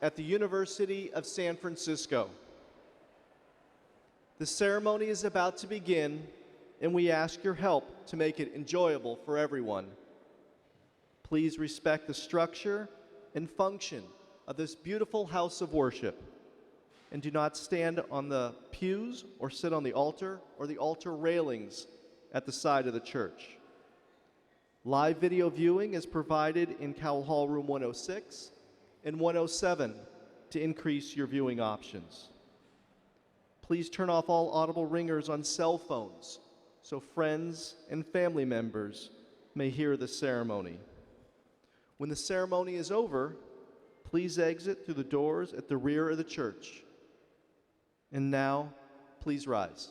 at the University of San Francisco. The ceremony is about to begin, and we ask your help to make it enjoyable for everyone. Please respect the structure and function of this beautiful house of worship, and do not stand on the pews or sit on the altar or the altar railings at the side of the church. Live video viewing is provided in Cowell Hall Room 106 and 107 to increase your viewing options. Please turn off all audible ringers on cell phones so friends and family members may hear the ceremony. When the ceremony is over, please exit through the doors at the rear of the church. And now, please rise.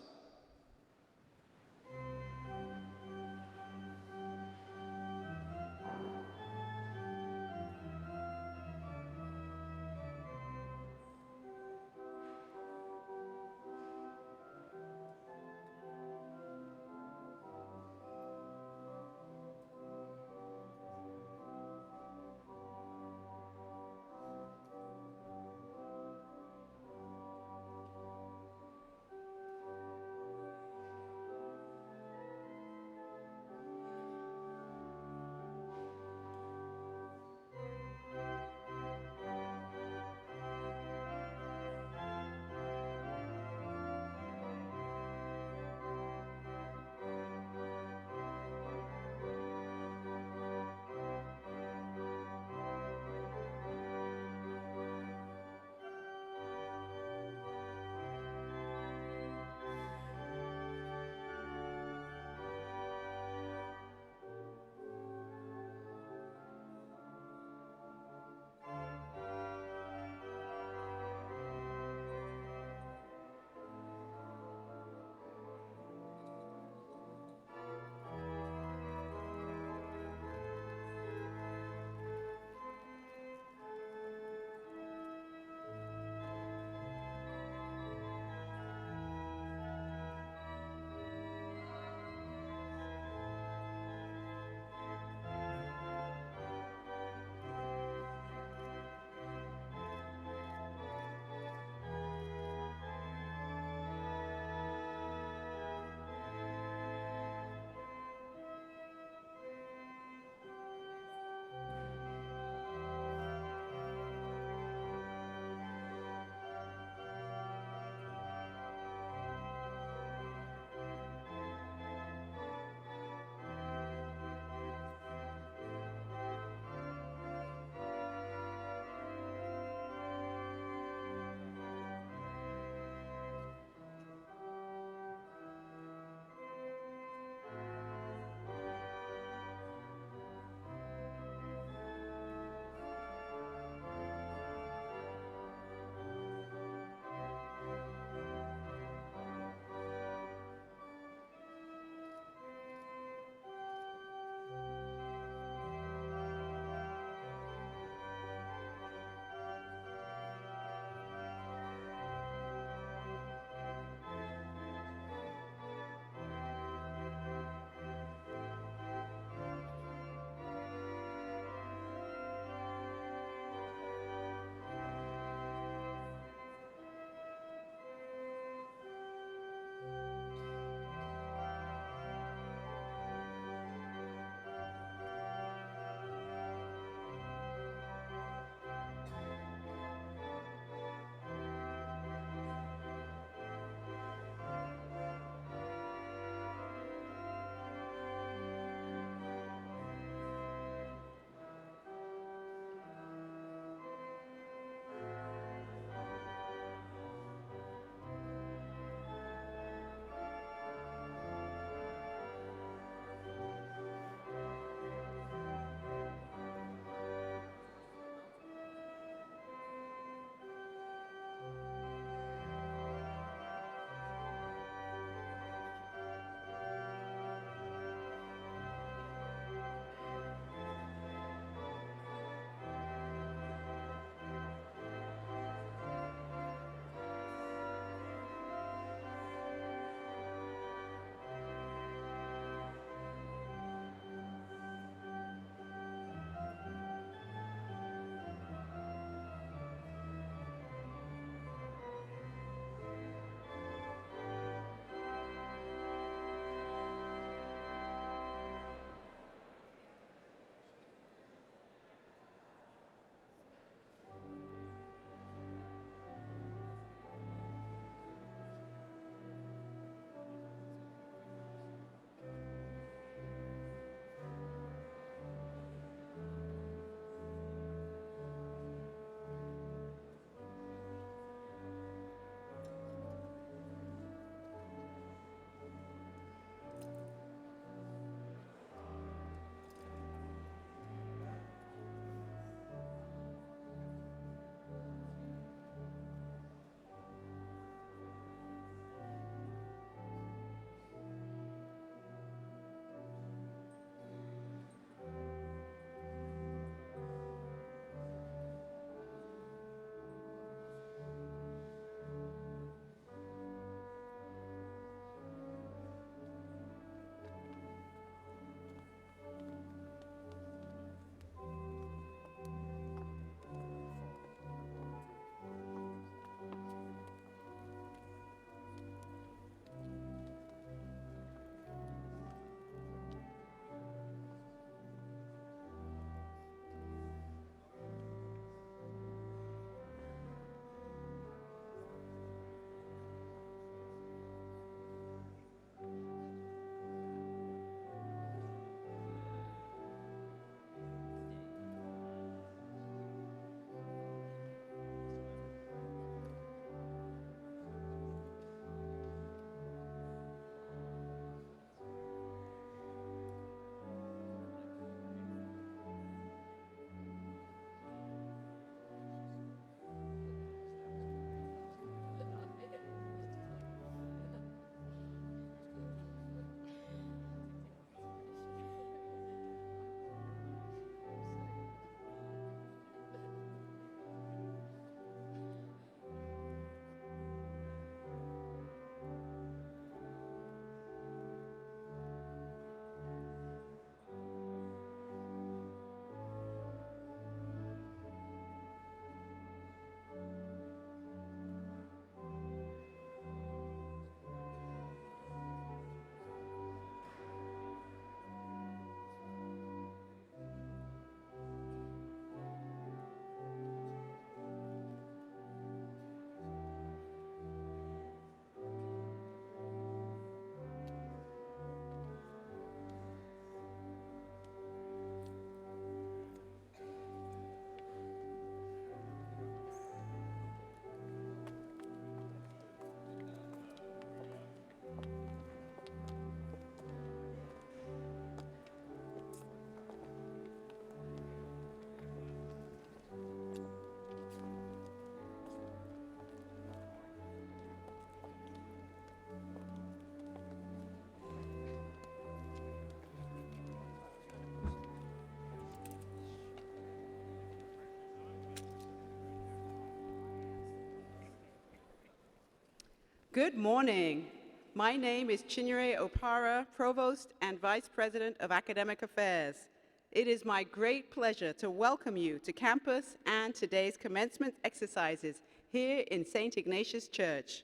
Good morning. My name is Chinyere Opara, Provost and Vice President of Academic Affairs. It is my great pleasure to welcome you to campus and today's commencement exercises here in St. Ignatius Church.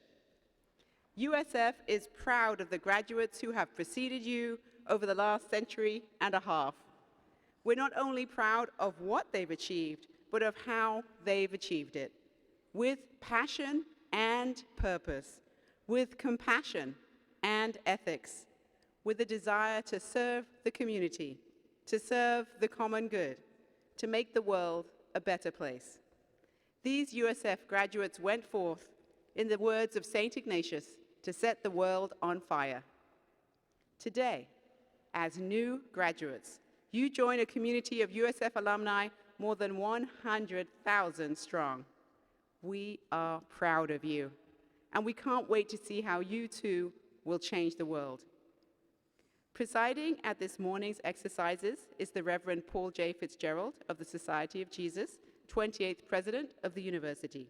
USF is proud of the graduates who have preceded you over the last century and a half. We're not only proud of what they've achieved, but of how they've achieved it, with passion and purpose, with compassion and ethics, with a desire to serve the community, to serve the common good, to make the world a better place. These USF graduates went forth, in the words of St. Ignatius, to set the world on fire. Today, as new graduates, you join a community of USF alumni more than 100,000 strong. We are proud of you, and we can't wait to see how you too will change the world. Presiding at this morning's exercises is the Reverend Paul J. Fitzgerald of the Society of Jesus, 28th President of the University.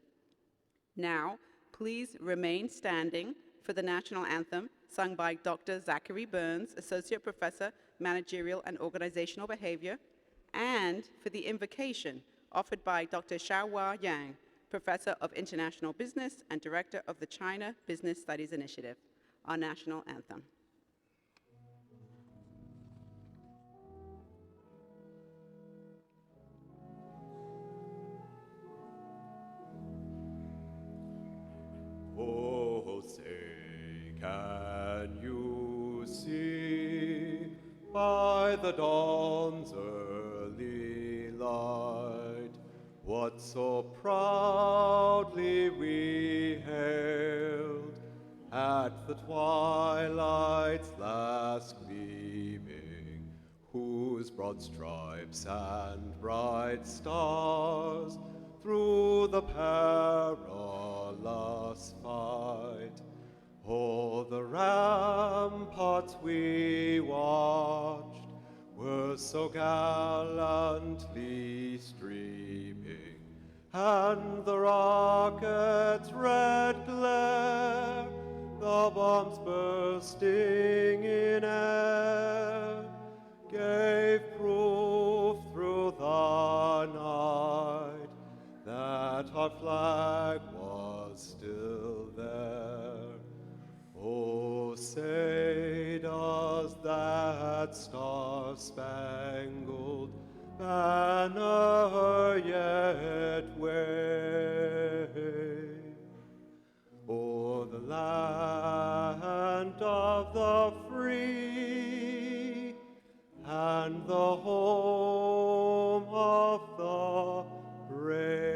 Now, please remain standing for the national anthem sung by Dr. Zachary Burns, Associate Professor, Managerial and Organizational Behavior, and for the invocation offered by Dr. Xiaohua Yang, Professor of International Business and Director of the China Business Studies Initiative, our national anthem. Oh, say, can you see by the dawn's early light what so proudly we hailed at the twilight's last gleaming, whose broad stripes and bright stars through the perilous fight o'er the ramparts we watched were so gallantly streaming, and the rocket's red glare, the bombs bursting in air, gave proof through the night that our flag was still there. Oh, say does that star-spangled banner yet wave o'er the land of the free and the home of the brave?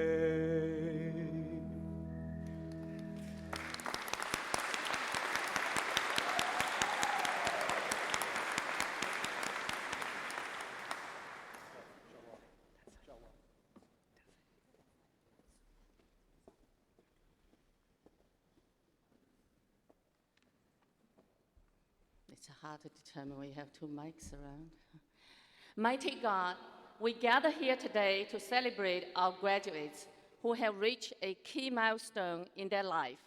It's hard to determine. We have two mics around. Mighty God, we gather here today to celebrate our graduates who have reached a key milestone in their life.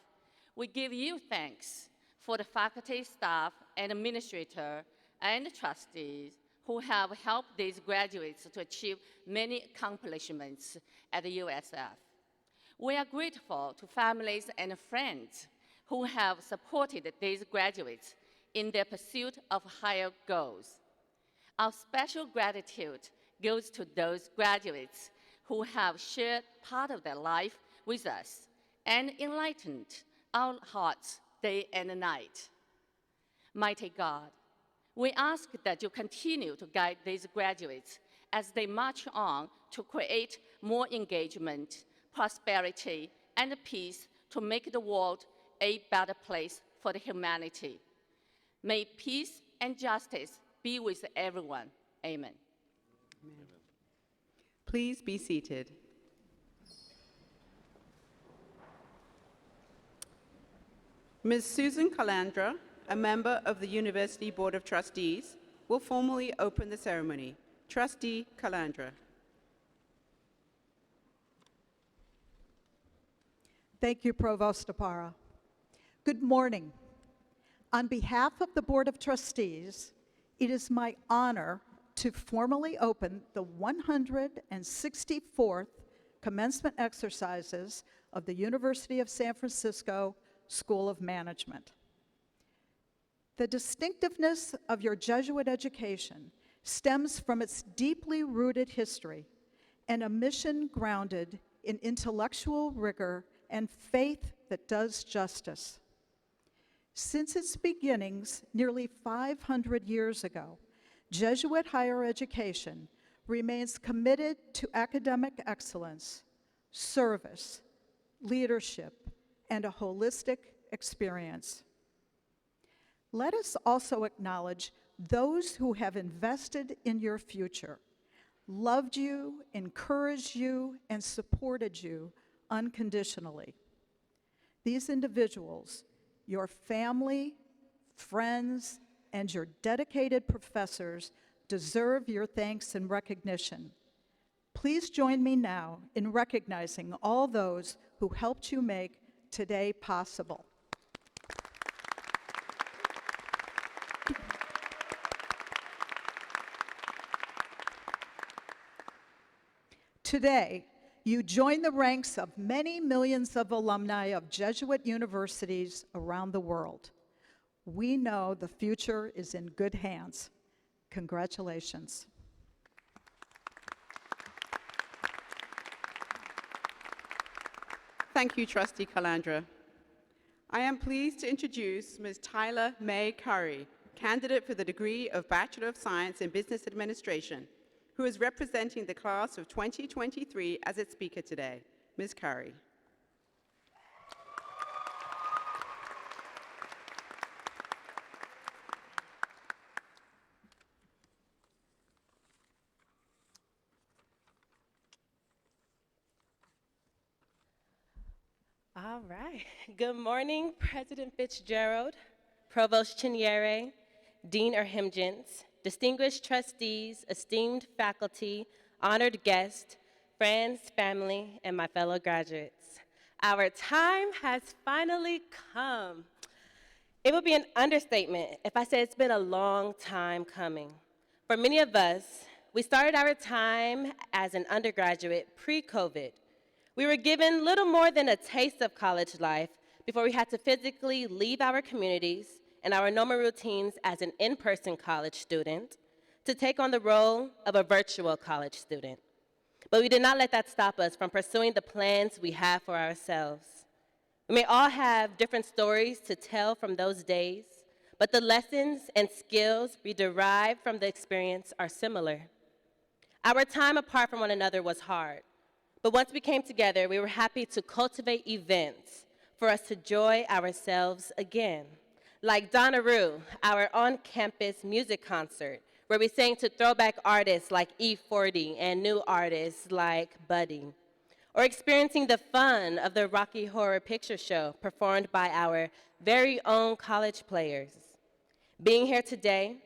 We give you thanks for the faculty, staff, and administrator and trustees who have helped these graduates to achieve many accomplishments at the USF. We are grateful to families and friends who have supported these graduates in their pursuit of higher goals. Our special gratitude goes to those graduates who have shared part of their life with us and enlightened our hearts day and night. Mighty God, we ask that you continue to guide these graduates as they march on to create more engagement, prosperity, and peace to make the world a better place for the humanity. May peace and justice be with everyone. Amen. Amen. Please be seated. Ms. Susan Calandra, a member of the University Board of Trustees, will formally open the ceremony. Trustee Calandra. Thank you, Provost Opara. Good morning. On behalf of the Board of Trustees, it is my honor to formally open the 164th commencement exercises of the University of San Francisco School of Management. The distinctiveness of your Jesuit education stems from its deeply rooted history and a mission grounded in intellectual rigor and faith that does justice. Since its beginnings nearly 500 years ago, Jesuit higher education remains committed to academic excellence, service, leadership, and a holistic experience. Let us also acknowledge those who have invested in your future, loved you, encouraged you, and supported you unconditionally. These individuals, your family, friends, and your dedicated professors deserve your thanks and recognition. Please join me now in recognizing all those who helped you make today possible. Today, you join the ranks of many millions of alumni of Jesuit universities around the world. We know the future is in good hands. Congratulations. Thank you, Trustee Calandra. I am pleased to introduce Ms. Tyler May Curry, candidate for the degree of Bachelor of Science in Business Administration, who is representing the class of 2023 as its speaker today. Ms. Curry. All right. Good morning, President Fitzgerald, Provost Chinyere, Dean Erhimjans, distinguished trustees, esteemed faculty, honored guests, friends, family, and my fellow graduates. Our time has finally come. It would be an understatement if I said it's been a long time coming. For many of us, we started our time as an undergraduate pre-COVID. We were given little more than a taste of college life before we had to physically leave our communities and our normal routines as an in-person college student to take on the role of a virtual college student. But we did not let that stop us from pursuing the plans we have for ourselves. We may all have different stories to tell from those days, but the lessons and skills we derived from the experience are similar. Our time apart from one another was hard, but once we came together, we were happy to cultivate events for us to enjoy ourselves again. Like Donnaroo, our on-campus music concert, where we sang to throwback artists like E40 and new artists like Buddy. Or experiencing the fun of the Rocky Horror Picture Show performed by our very own college players. Being here today,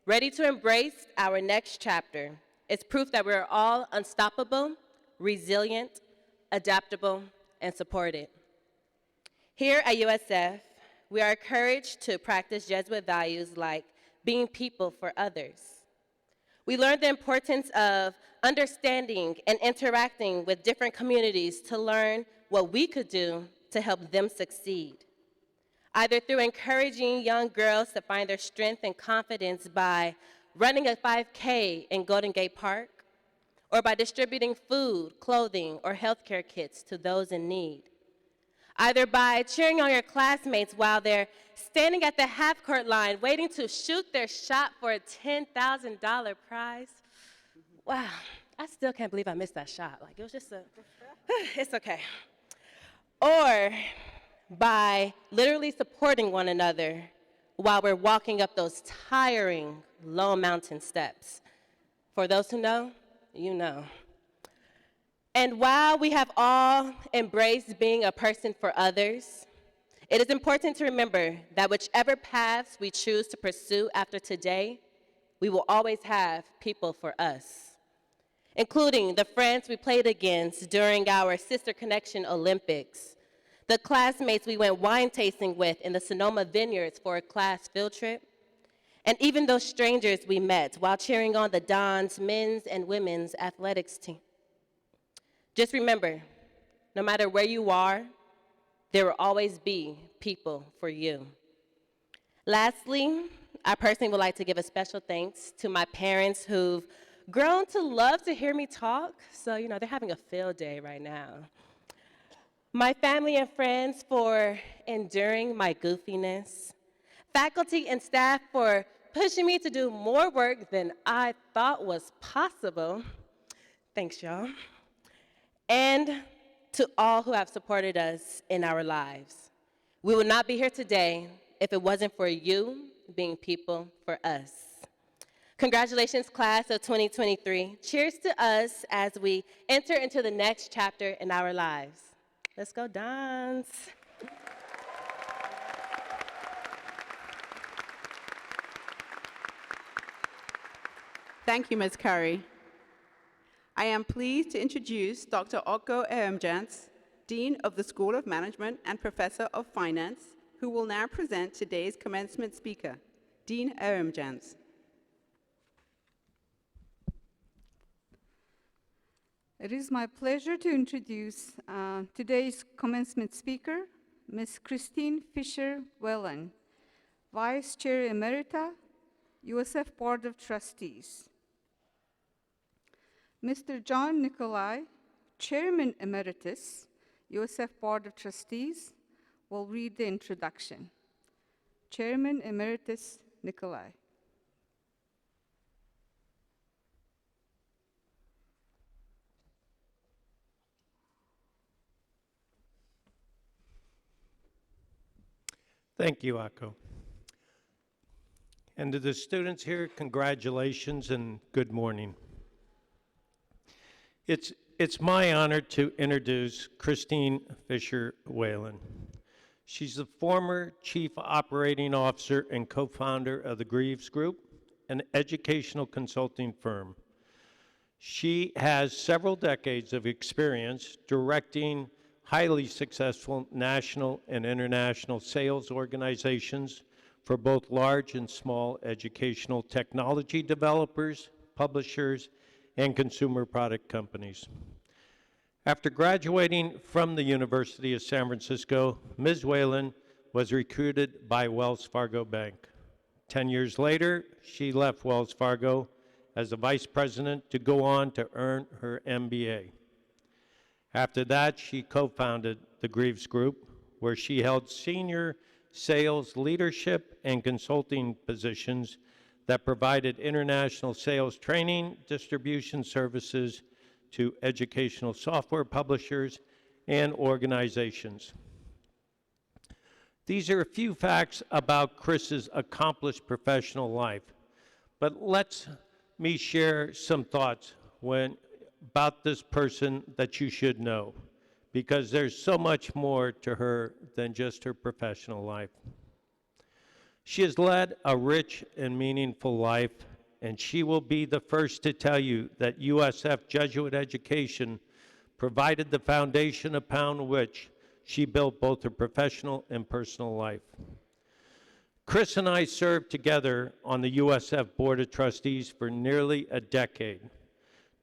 ready to embrace our next chapter, is proof that we're all unstoppable, resilient, adaptable, and supported. Here at USF, we are encouraged to practice Jesuit values like being people for others. We learned the importance of understanding and interacting with different communities to learn what we could do to help them succeed, either through encouraging young girls to find their strength and confidence by running a 5K in Golden Gate Park, or by distributing food, clothing, or healthcare kits to those in need. Either by cheering on your classmates while they're standing at the half-court line waiting to shoot their shot for a $10,000 prize. Wow, I still can't believe I missed that shot. Like, it was just it's okay. Or by literally supporting one another while we're walking up those tiring, low mountain steps. For those who know, you know. And while we have all embraced being a person for others, it is important to remember that whichever paths we choose to pursue after today, we will always have people for us, including the friends we played against during our Sister Connection Olympics, the classmates we went wine tasting with in the Sonoma Vineyards for a class field trip, and even those strangers we met while cheering on the Don's men's and women's athletics team. Just remember, no matter where you are, there will always be people for you. Lastly, I personally would like to give a special thanks to my parents who've grown to love to hear me talk. So, they're having a field day right now. My family and friends for enduring my goofiness. Faculty and staff for pushing me to do more work than I thought was possible. Thanks, y'all. And to all who have supported us in our lives. We would not be here today if it wasn't for you being people for us. Congratulations, class of 2023. Cheers to us as we enter into the next chapter in our lives. Let's go, Dons. Thank you, Ms. Curry. I am pleased to introduce Dr. Otko Ermjans, Dean of the School of Management and Professor of Finance, who will now present today's commencement speaker, Dean Ermjans. It is my pleasure to introduce today's commencement speaker, Ms. Christine Fisher Whelan, Vice Chair Emerita, USF Board of Trustees. Mr. John Nicolai, Chairman Emeritus, USF Board of Trustees, will read the introduction. Chairman Emeritus Nicolai. Thank you, Akko. And to the students here, congratulations and good morning. It's my honor to introduce Christine Fisher Whelan. She's the former Chief Operating Officer and co-founder of the Greaves Group, an educational consulting firm. She has several decades of experience directing highly successful national and international sales organizations for both large and small educational technology developers, publishers, and consumer product companies. After graduating from the University of San Francisco, Ms. Whelan was recruited by Wells Fargo Bank. 10 years later, she left Wells Fargo as a vice president to go on to earn her MBA. After that, she co-founded the Greaves Group, where she held senior sales leadership and consulting positions that provided international sales training, distribution services to educational software publishers and organizations. These are a few facts about Chris's accomplished professional life, but let me share some thoughts about this person that you should know, because there's so much more to her than just her professional life. She has led a rich and meaningful life, and she will be the first to tell you that USF Jesuit education provided the foundation upon which she built both her professional and personal life. Chris and I served together on the USF Board of Trustees for nearly a decade.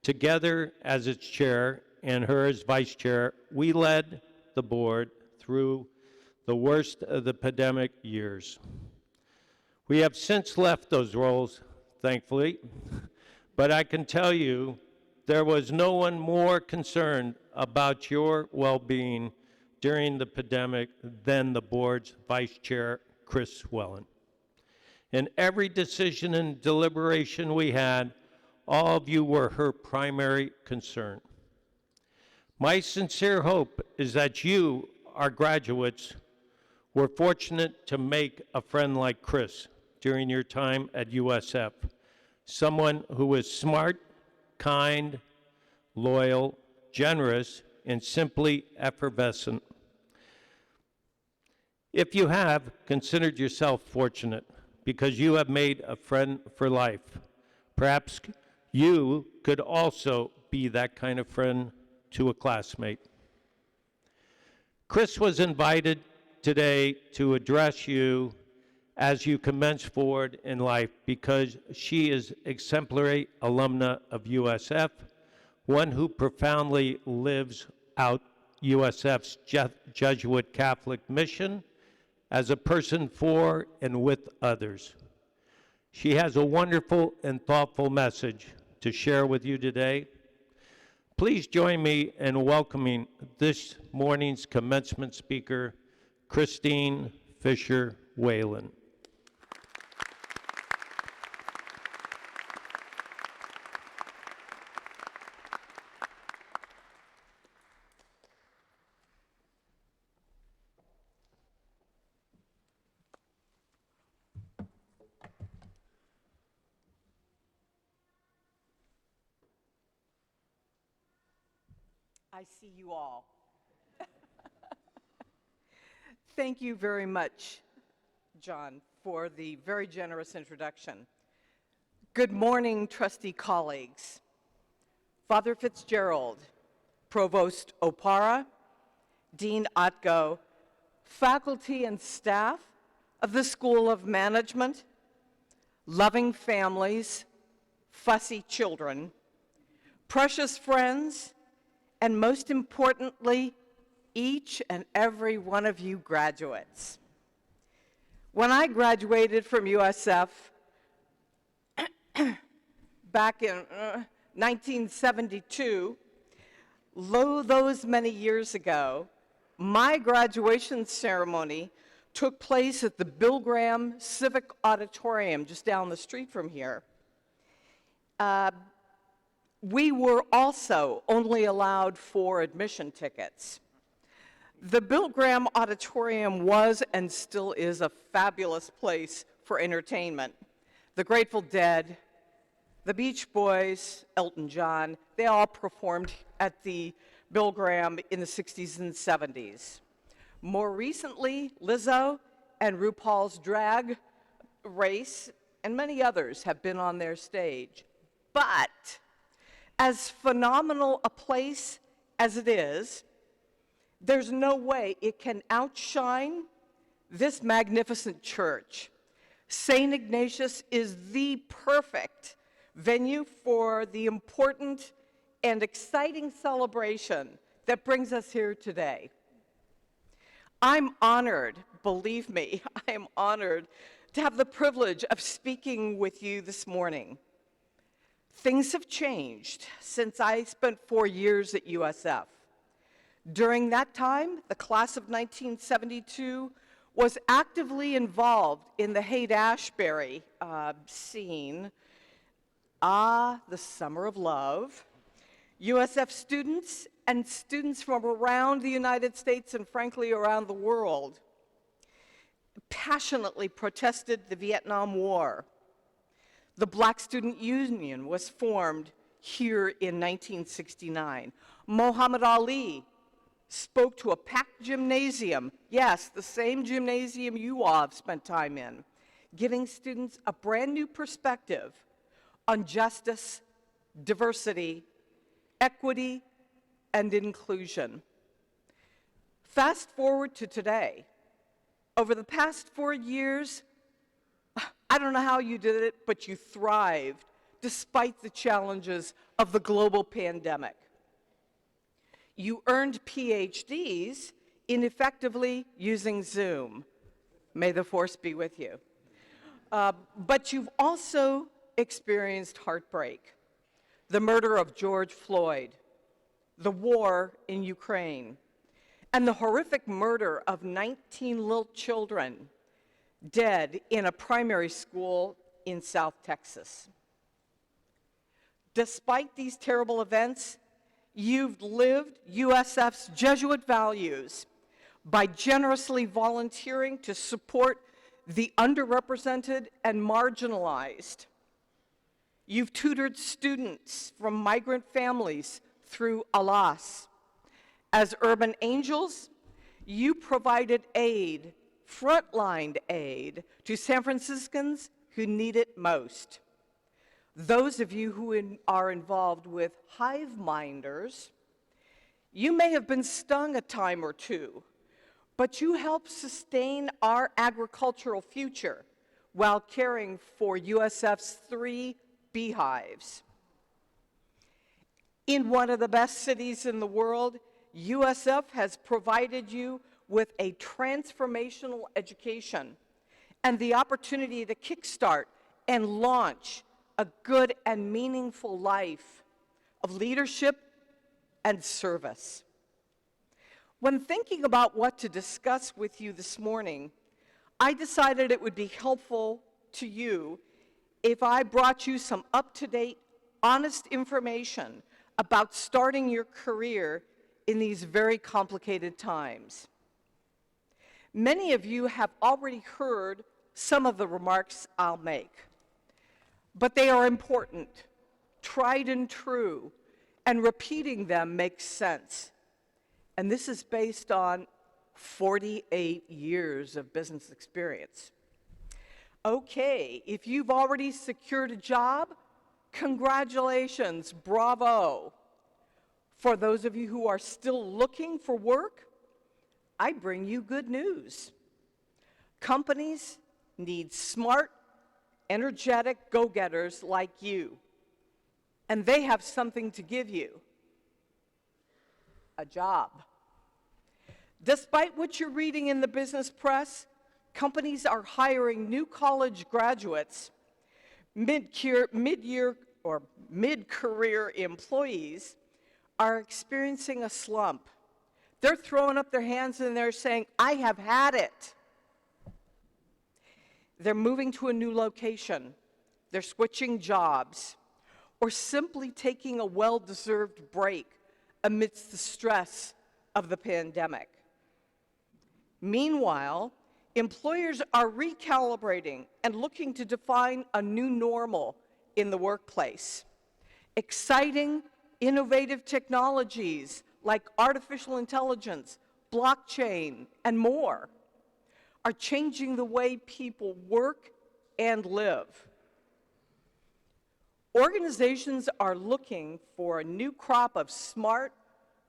Together as its chair and her as vice chair, we led the board through the worst of the pandemic years. We have since left those roles, thankfully, but I can tell you there was no one more concerned about your well-being during the pandemic than the board's vice chair, Chris Whelan. In every decision and deliberation we had, all of you were her primary concern. My sincere hope is that you, our graduates, were fortunate to make a friend like Chris during your time at USF, someone who was smart, kind, loyal, generous, and simply effervescent. If you have, considered yourself fortunate because you have made a friend for life. Perhaps you could also be that kind of friend to a classmate. Chris was invited today to address you as you commence forward in life because she is exemplary alumna of USF, one who profoundly lives out USF's Jesuit Catholic mission as a person for and with others. She has a wonderful and thoughtful message to share with you today. Please join me in welcoming this morning's commencement speaker, Christine Fisher Whalen. I see you all. Thank you very much, John, for the very generous introduction. Good morning, trustee colleagues. Father Fitzgerald, Provost Opara, Dean Otko, faculty and staff of the School of Management, loving families, fussy children, precious friends, and most importantly, each and every one of you graduates. When I graduated from USF back in 1972, lo those many years ago, my graduation ceremony took place at the Bill Graham Civic Auditorium just down the street from here. We were also only allowed 4 admission tickets. The Bill Graham Auditorium was and still is a fabulous place for entertainment. The Grateful Dead, the Beach Boys, Elton John, they all performed at the Bill Graham in the 60s and 70s. More recently, Lizzo and RuPaul's Drag Race and many others have been on their stage. But as phenomenal a place as it is, there's no way it can outshine this magnificent church. St. Ignatius is the perfect venue for the important and exciting celebration that brings us here today. I'm honored, believe me, I am honored to have the privilege of speaking with you this morning. Things have changed since I spent 4 years at USF. During that time, the class of 1972 was actively involved in the Haight-Ashbury scene. The Summer of Love. USF students and students from around the United States and frankly around the world passionately protested the Vietnam War. The Black Student Union was formed here in 1969. Muhammad Ali spoke to a packed gymnasium, yes, the same gymnasium you all have spent time in, giving students a brand new perspective on justice, diversity, equity, and inclusion. Fast forward to today. Over the past 4 years, I don't know how you did it, but you thrived despite the challenges of the global pandemic. You earned PhDs in effectively using Zoom. May the force be with you. But you've also experienced heartbreak, the murder of George Floyd, the war in Ukraine, and the horrific murder of 19 little children dead in a primary school in South Texas. Despite these terrible events, you've lived USF's Jesuit values by generously volunteering to support the underrepresented and marginalized. You've tutored students from migrant families through ALAS. As urban angels, you provided aid, frontline aid, to San Franciscans who need it most. Those of you who are involved with hive minders, you may have been stung a time or two but you help sustain our agricultural future while caring for USF's 3 beehives. In one of the best cities in the world, USF has provided you with a transformational education and the opportunity to kickstart and launch a good and meaningful life of leadership and service. When thinking about what to discuss with you this morning, I decided it would be helpful to you if I brought you some up-to-date, honest information about starting your career in these very complicated times. Many of you have already heard some of the remarks I'll make, but they are important, tried and true, and repeating them makes sense. And this is based on 48 years of business experience. Okay, if you've already secured a job, congratulations, bravo. For those of you who are still looking for work, I bring you good news. Companies need smart, energetic go-getters like you, and they have something to give you: a job. Despite what you're reading in the business press, companies are hiring new college graduates, mid-year or mid-career employees are experiencing a slump. They're throwing up their hands and they're saying, "I have had it." They're moving to a new location, they're switching jobs, or simply taking a well-deserved break amidst the stress of the pandemic. Meanwhile, employers are recalibrating and looking to define a new normal in the workplace. Exciting, innovative technologies like artificial intelligence, blockchain, and more are changing the way people work and live. Organizations are looking for a new crop of smart,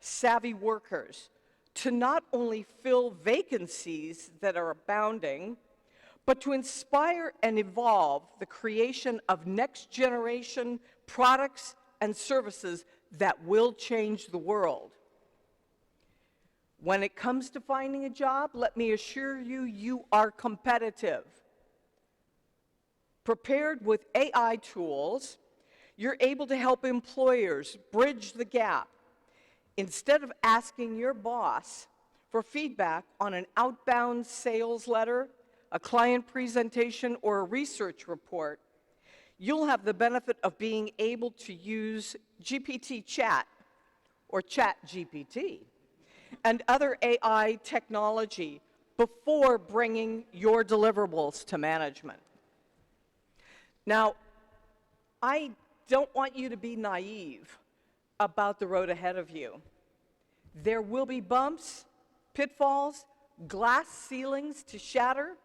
savvy workers to not only fill vacancies that are abounding, but to inspire and evolve the creation of next-generation products and services that will change the world. When it comes to finding a job, let me assure you, you are competitive. Prepared with AI tools, you're able to help employers bridge the gap. Instead of asking your boss for feedback on an outbound sales letter, a client presentation, or a research report, you'll have the benefit of being able to use GPT Chat, or Chat GPT, and other AI technology before bringing your deliverables to management. Now, I don't want you to be naive about the road ahead of you. There will be bumps, pitfalls, glass ceilings to shatter,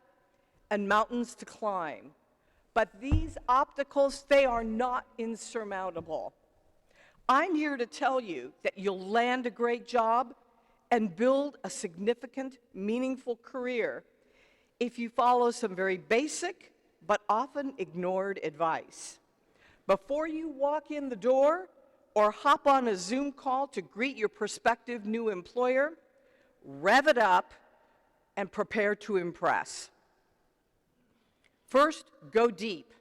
and mountains to climb. But these obstacles, they are not insurmountable. I'm here to tell you that you'll land a great job and build a significant, meaningful career if you follow some very basic but often ignored advice. Before you walk in the door or hop on a Zoom call to greet your prospective new employer, rev it up and prepare to impress. First, go deep.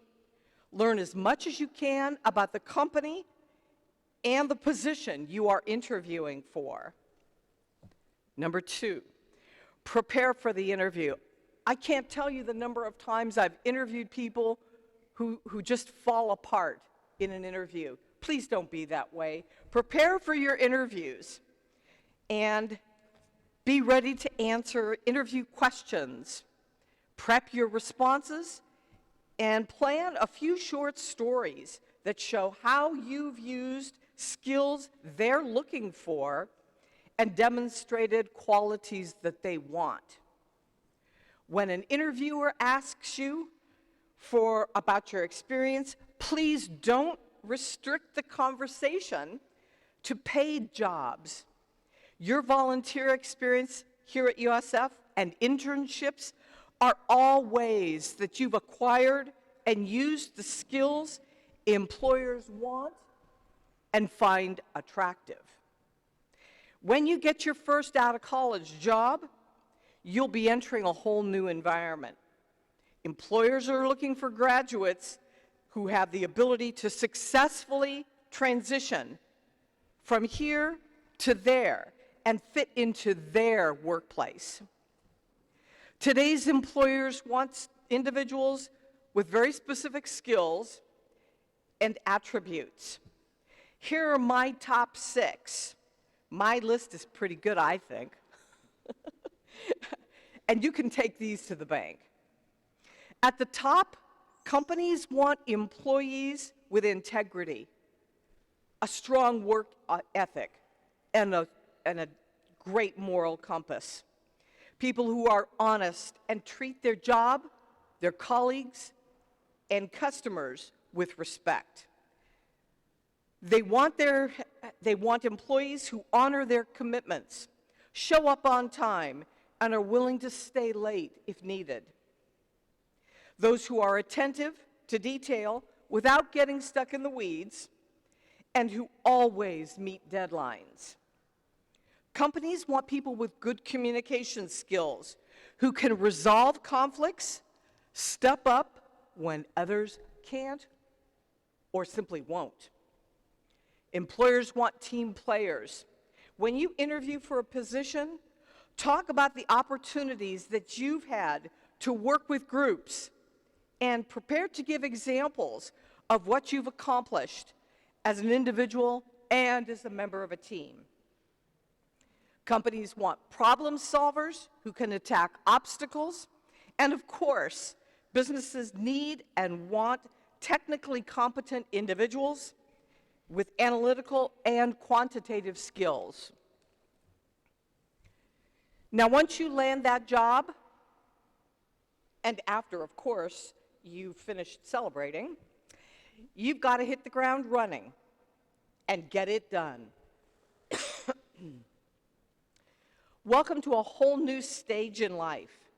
Learn as much as you can about the company and the position you are interviewing for. Number 2, prepare for the interview. I can't tell you the number of times I've interviewed people who just fall apart in an interview. Please don't be that way. Prepare for your interviews and be ready to answer interview questions. Prep your responses and plan a few short stories that show how you've used skills they're looking for and demonstrated qualities that they want. When an interviewer asks you about your experience, please don't restrict the conversation to paid jobs. Your volunteer experience here at USF and internships are all ways that you've acquired and used the skills employers want and find attractive. When you get your first out-of-college job, you'll be entering a whole new environment. Employers are looking for graduates who have the ability to successfully transition from here to there and fit into their workplace. Today's employers want individuals with very specific skills and attributes. Here are my top 6. My list is pretty good, I think. And you can take these to the bank. At the top, companies want employees with integrity, a strong work ethic, and a great moral compass. People who are honest and treat their job, their colleagues, and customers with respect. They want employees who honor their commitments, show up on time, and are willing to stay late if needed. Those who are attentive to detail without getting stuck in the weeds, and who always meet deadlines. Companies want people with good communication skills, who can resolve conflicts, step up when others can't or simply won't. Employers want team players. When you interview for a position, talk about the opportunities that you've had to work with groups and prepare to give examples of what you've accomplished as an individual and as a member of a team. Companies want problem solvers who can attack obstacles, and of course, businesses need and want technically competent individuals with analytical and quantitative skills. Now, once you land that job, and after, of course, you've finished celebrating, you've got to hit the ground running and get it done. Welcome to a whole new stage in life.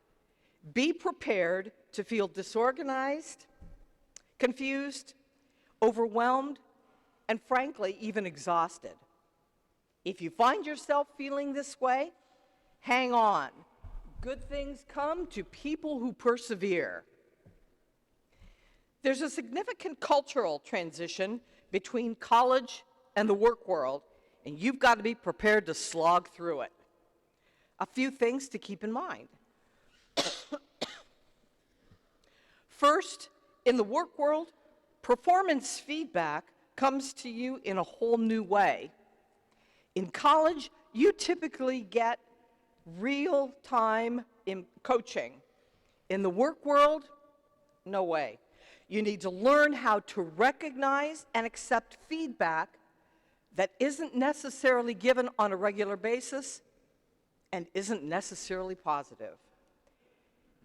Be prepared to feel disorganized, confused, overwhelmed, and frankly, even exhausted. If you find yourself feeling this way, hang on. Good things come to people who persevere. There's a significant cultural transition between college and the work world, and you've got to be prepared to slog through it. A few things to keep in mind. First, in the work world, performance feedback comes to you in a whole new way. In college, you typically get real-time coaching. In the work world, no way. You need to learn how to recognize and accept feedback that isn't necessarily given on a regular basis and isn't necessarily positive.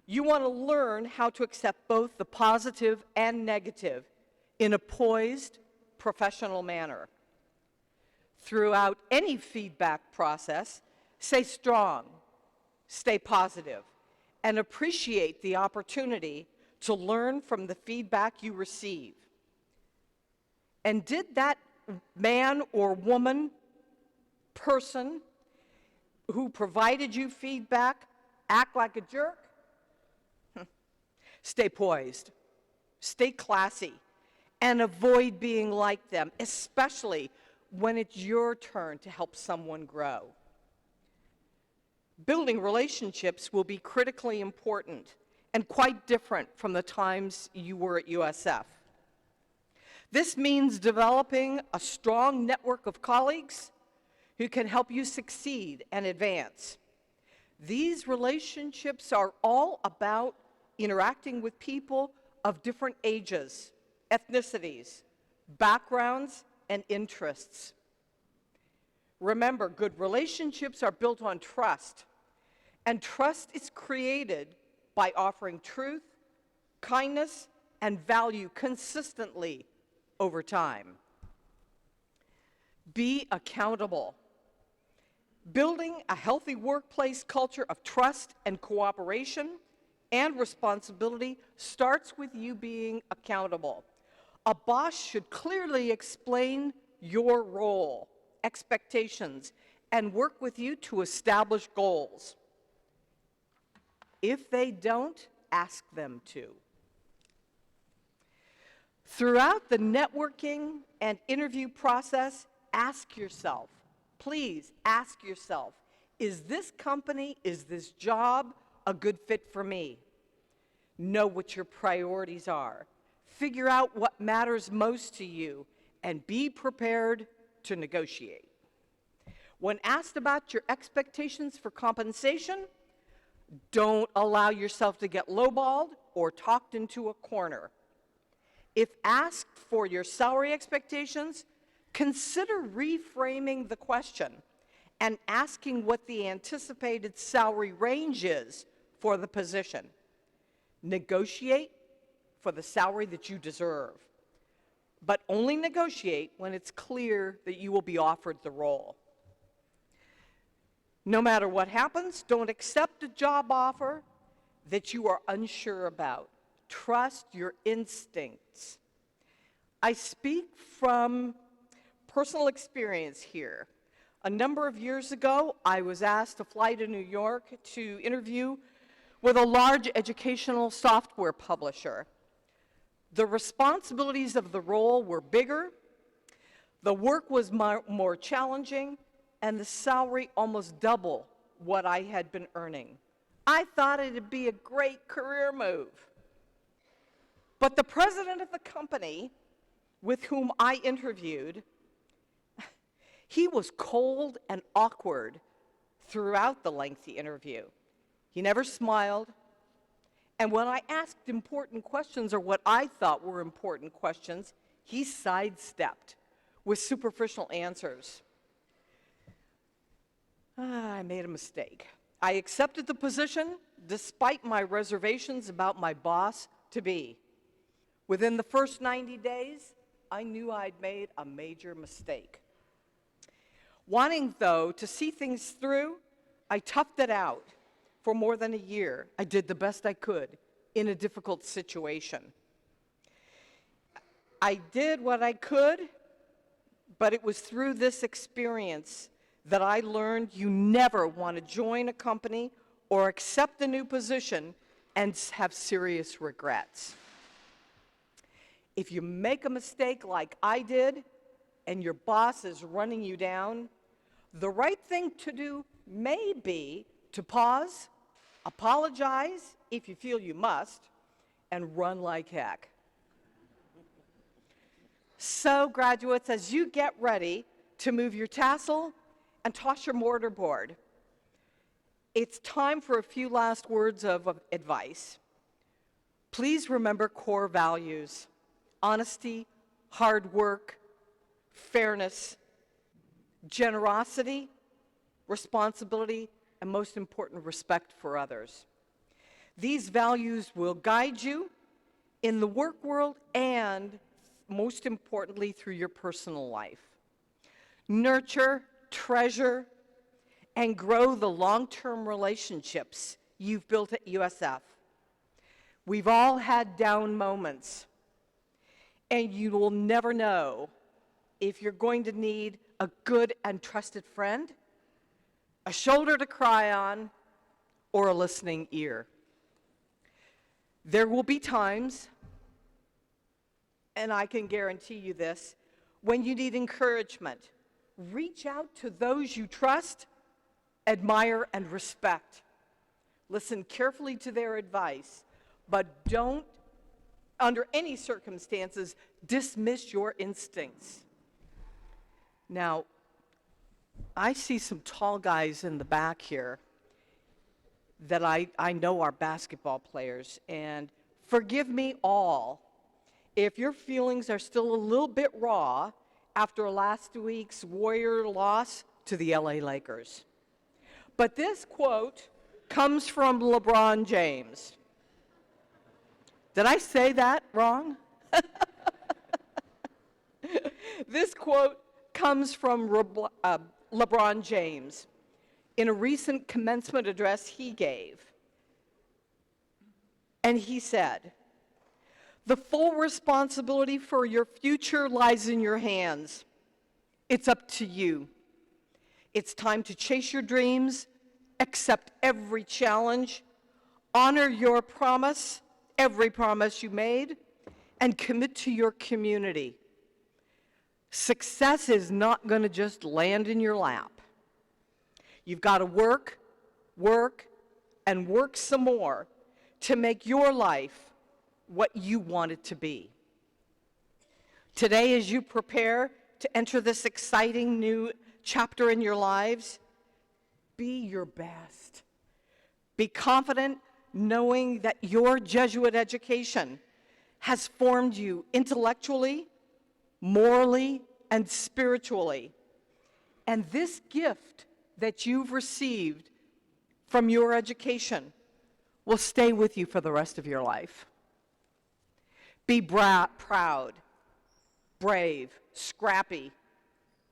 You want to learn how to accept both the positive and negative in a poised, professional manner. Throughout any feedback process, stay strong, stay positive, and appreciate the opportunity to learn from the feedback you receive. And did that man or woman, person who provided you feedback act like a jerk? Stay poised, stay classy, and avoid being like them, especially when it's your turn to help someone grow. Building relationships will be critically important and quite different from the times you were at USF. This means developing a strong network of colleagues who can help you succeed and advance. These relationships are all about interacting with people of different ages, ethnicities, backgrounds, and interests. Remember, good relationships are built on trust, and trust is created by offering truth, kindness, and value consistently over time. Be accountable. Building a healthy workplace culture of trust and cooperation and responsibility starts with you being accountable. A boss should clearly explain your role, expectations, and work with you to establish goals. If they don't, ask them to. Throughout the networking and interview process, ask yourself, please ask yourself, is this company, is this job a good fit for me? Know what your priorities are. Figure out what matters most to you and be prepared to negotiate. When asked about your expectations for compensation, don't allow yourself to get lowballed or talked into a corner. If asked for your salary expectations, consider reframing the question and asking what the anticipated salary range is for the position. Negotiate for the salary that you deserve, but only negotiate when it's clear that you will be offered the role. No matter what happens, don't accept a job offer that you are unsure about. Trust your instincts. I speak from personal experience here. A number of years ago, I was asked to fly to New York to interview with a large educational software publisher. The responsibilities of the role were bigger, the work was more challenging, and the salary almost double what I had been earning. I thought it'd be a great career move. But the president of the company with whom I interviewed, he was cold and awkward throughout the lengthy interview. He never smiled, and when I asked important questions, or what I thought were important questions, he sidestepped with superficial answers. I made a mistake. I accepted the position despite my reservations about my boss-to-be. Within the first 90 days, I knew I'd made a major mistake. Wanting, though, to see things through, I toughed it out for more than a year. I did the best I could in a difficult situation. I did what I could, but it was through this experience that I learned you never want to join a company or accept a new position and have serious regrets. If you make a mistake like I did and your boss is running you down, the right thing to do may be to pause, apologize if you feel you must, and run like heck. So, graduates, as you get ready to move your tassel and toss your mortarboard, it's time for a few last words of advice. Please remember core values: honesty, hard work, fairness, generosity, responsibility, and most important, respect for others. These values will guide you in the work world and, most importantly, through your personal life. Nurture, treasure, and grow the long-term relationships you've built at USF. We've all had down moments, and you will never know if you're going to need a good and trusted friend, a shoulder to cry on, or a listening ear. There will be times, and I can guarantee you this, when you need encouragement. Reach out to those you trust, admire, and respect. Listen carefully to their advice, but don't, under any circumstances, dismiss your instincts. Now, I see some tall guys in the back here that I know are basketball players, and forgive me all if your feelings are still a little bit raw after last week's Warrior loss to the LA Lakers. But this quote comes from LeBron James. Did I say that wrong? This quote comes from LeBron James. in a recent commencement address he gave. And he said, "The full responsibility for your future lies in your hands. It's up to you. It's time to chase your dreams, accept every challenge, honor your promise, every promise you made, and commit to your community. Success is not going to just land in your lap. You've got to work, work, and work some more to make your life what you want it to be." Today, as you prepare to enter this exciting new chapter in your lives, be your best. Be confident knowing that your Jesuit education has formed you intellectually, morally, and spiritually. And this gift that you've received from your education will stay with you for the rest of your life. Be proud, brave, scrappy,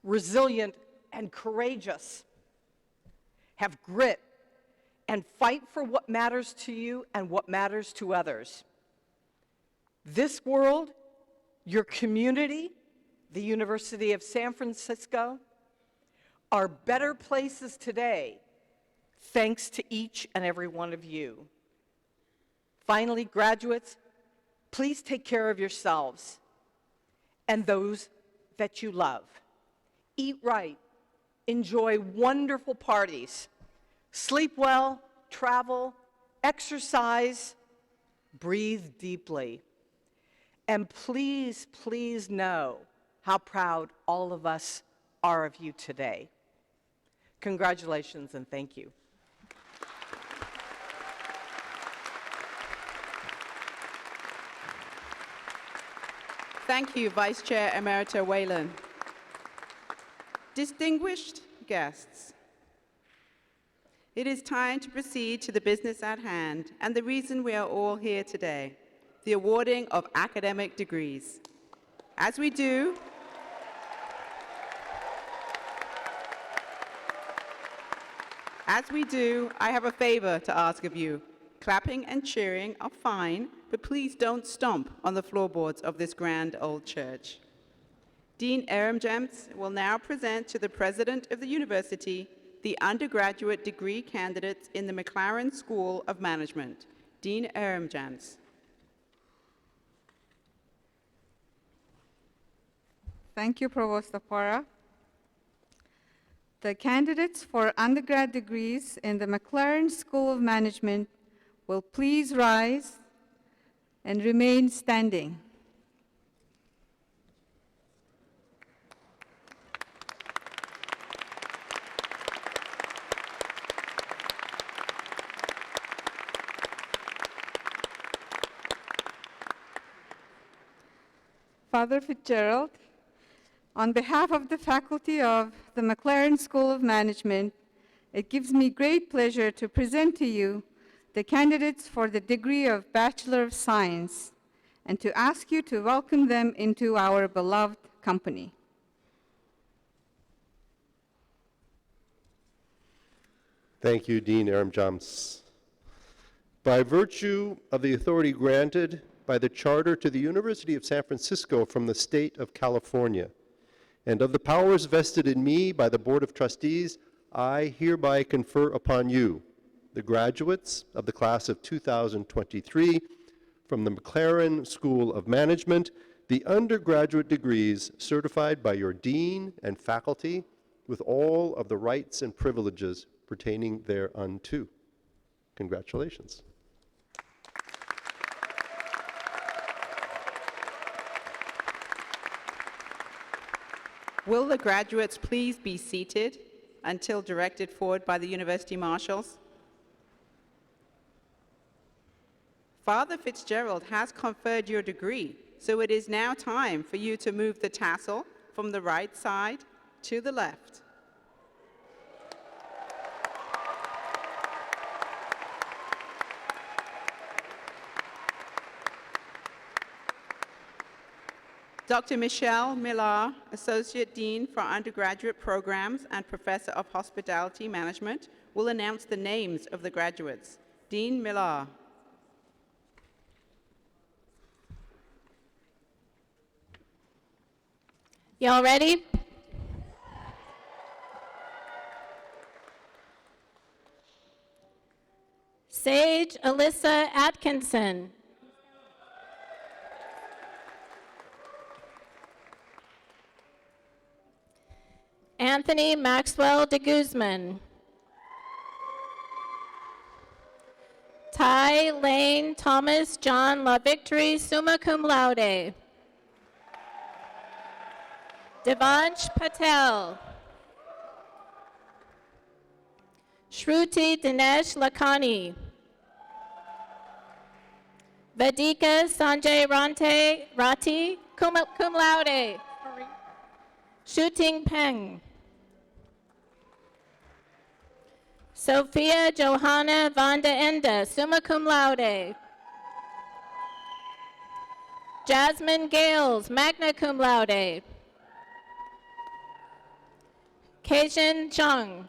resilient, and courageous. Have grit and fight for what matters to you and what matters to others. This world, your community, the University of San Francisco, are better places today thanks to each and every one of you. Finally, graduates, please take care of yourselves and those that you love. Eat right, enjoy wonderful parties, sleep well, travel, exercise, breathe deeply. And please, please know how proud all of us are of you today. Congratulations and thank you. Thank you, Vice Chair Emerita Whalen. Distinguished guests, it is time to proceed to the business at hand and the reason we are all here today, the awarding of academic degrees. As we do, I have a favor to ask of you. Clapping and cheering are fine, but please don't stomp on the floorboards of this grand old church. Dean Eremjans will now present to the President of the University the undergraduate degree candidates in the McLaren School of Management. Dean Eremjans. Thank you, Provost Opara. The candidates for undergrad degrees in the McLaren School of Management will please rise and remain standing. Father Fitzgerald, on behalf of the faculty of the McLaren School of Management, it gives me great pleasure to present to you the candidates for the degree of Bachelor of Science and to ask you to welcome them into our beloved company. Thank you, Dean Eremjans. By virtue of the authority granted by the charter to the University of San Francisco from the state of California, and of the powers vested in me by the Board of Trustees, I hereby confer upon you, the graduates of the class of 2023 from the McLaren School of Management, the undergraduate degrees certified by your dean and faculty with all of the rights and privileges pertaining thereunto. Congratulations. Will the graduates please be seated until directed forward by the University Marshals? Father Fitzgerald has conferred your degree, so it is now time for you to move the tassel from the right side to the left. Dr. Michelle Millar, Associate Dean for Undergraduate Programs and Professor of Hospitality Management, will announce the names of the graduates. Dean Millar. Y'all ready? Sage Alyssa Atkinson. Anthony Maxwell de Guzman. Ty Lane Thomas John La Victory, summa cum laude. Devansh Patel. Shruti Dinesh Lakhani. Vedika Sanjay Rati, cum laude. Shuting Peng. Sophia Johanna Vanda Enda, summa cum laude. Jasmine Gales, magna cum laude. Keijin Chung.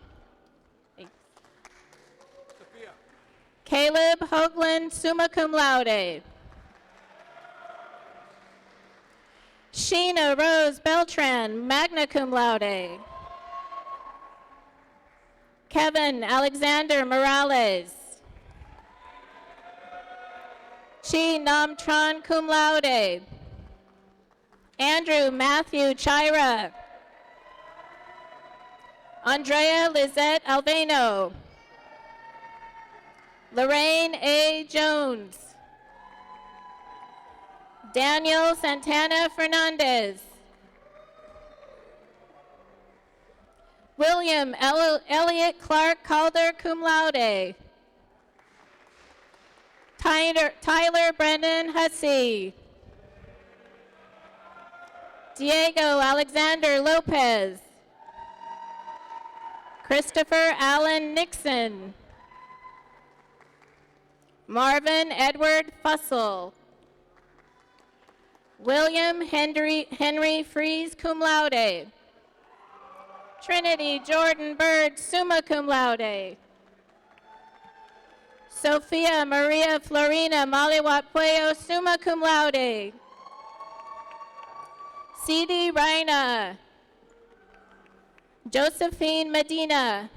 Caleb Hoagland, summa cum laude. Sheena Rose Beltran, magna cum laude. Kevin Alexander Morales. Chi Nam Tran, cum laude. Andrew Matthew Chira. Andrea Lizette Alveno. Lorraine A. Jones. Daniel Santana Fernandez. William Elliott Clark Calder, cum laude. Tyler Brendan Hussey. Diego Alexander Lopez. Christopher Allen Nixon. Marvin Edward Fussell. William Henry Fries, cum laude. Trinity Jordan Bird, summa cum laude. Sophia Maria Florina Maliwat Puello, summa cum laude. C.D. Reina. Josephine Medina.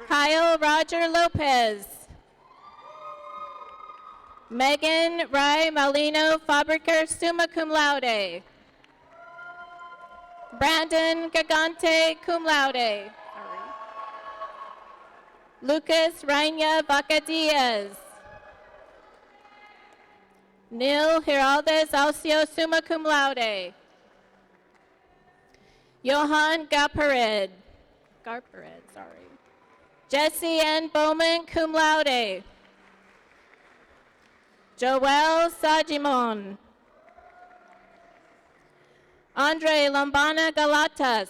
Kyle Roger Lopez. Megan Rai Malino Fabriker, summa cum laude. Brandon Gagante, cum laude. Lucas Raina Vaca Diaz. Neil Giraldes Alcio, summa cum laude. Johan Garpered, sorry. Jesse N. Bowman, cum laude. Joel Sajimon. Andre Lombana Galatas.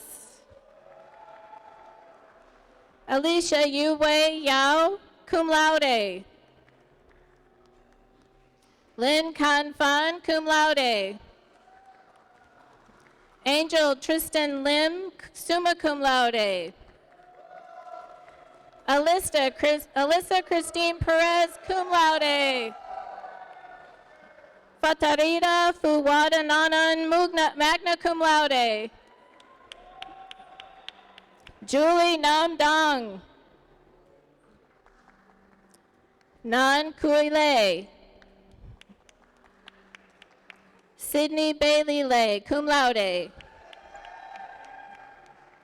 Alicia Yue Yao, cum laude. Lynn Kanfan, cum laude. Angel Tristan Lim, summa cum laude. Alyssa Christine Perez, cum laude. Fatarida Fuwada Nanan, magna cum laude. Julie Nam Dong. Nan Kuile. Sydney Bailey Lay, cum laude.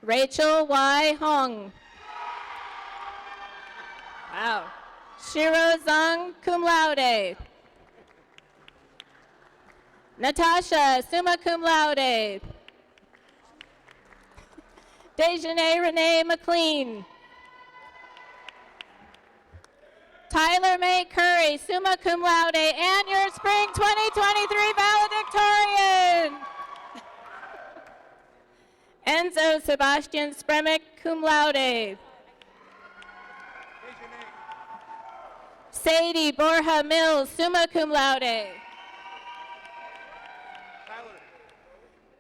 Rachel Y. Hong. Wow. Shiro Zhang, cum laude. Natasha, summa cum laude. Dejanay Renee McLean. Tyler May Curry, summa cum laude, and your spring 2023 valedictorian. Enzo Sebastian Spremick, cum laude. Sadie Borja Mills, summa cum laude.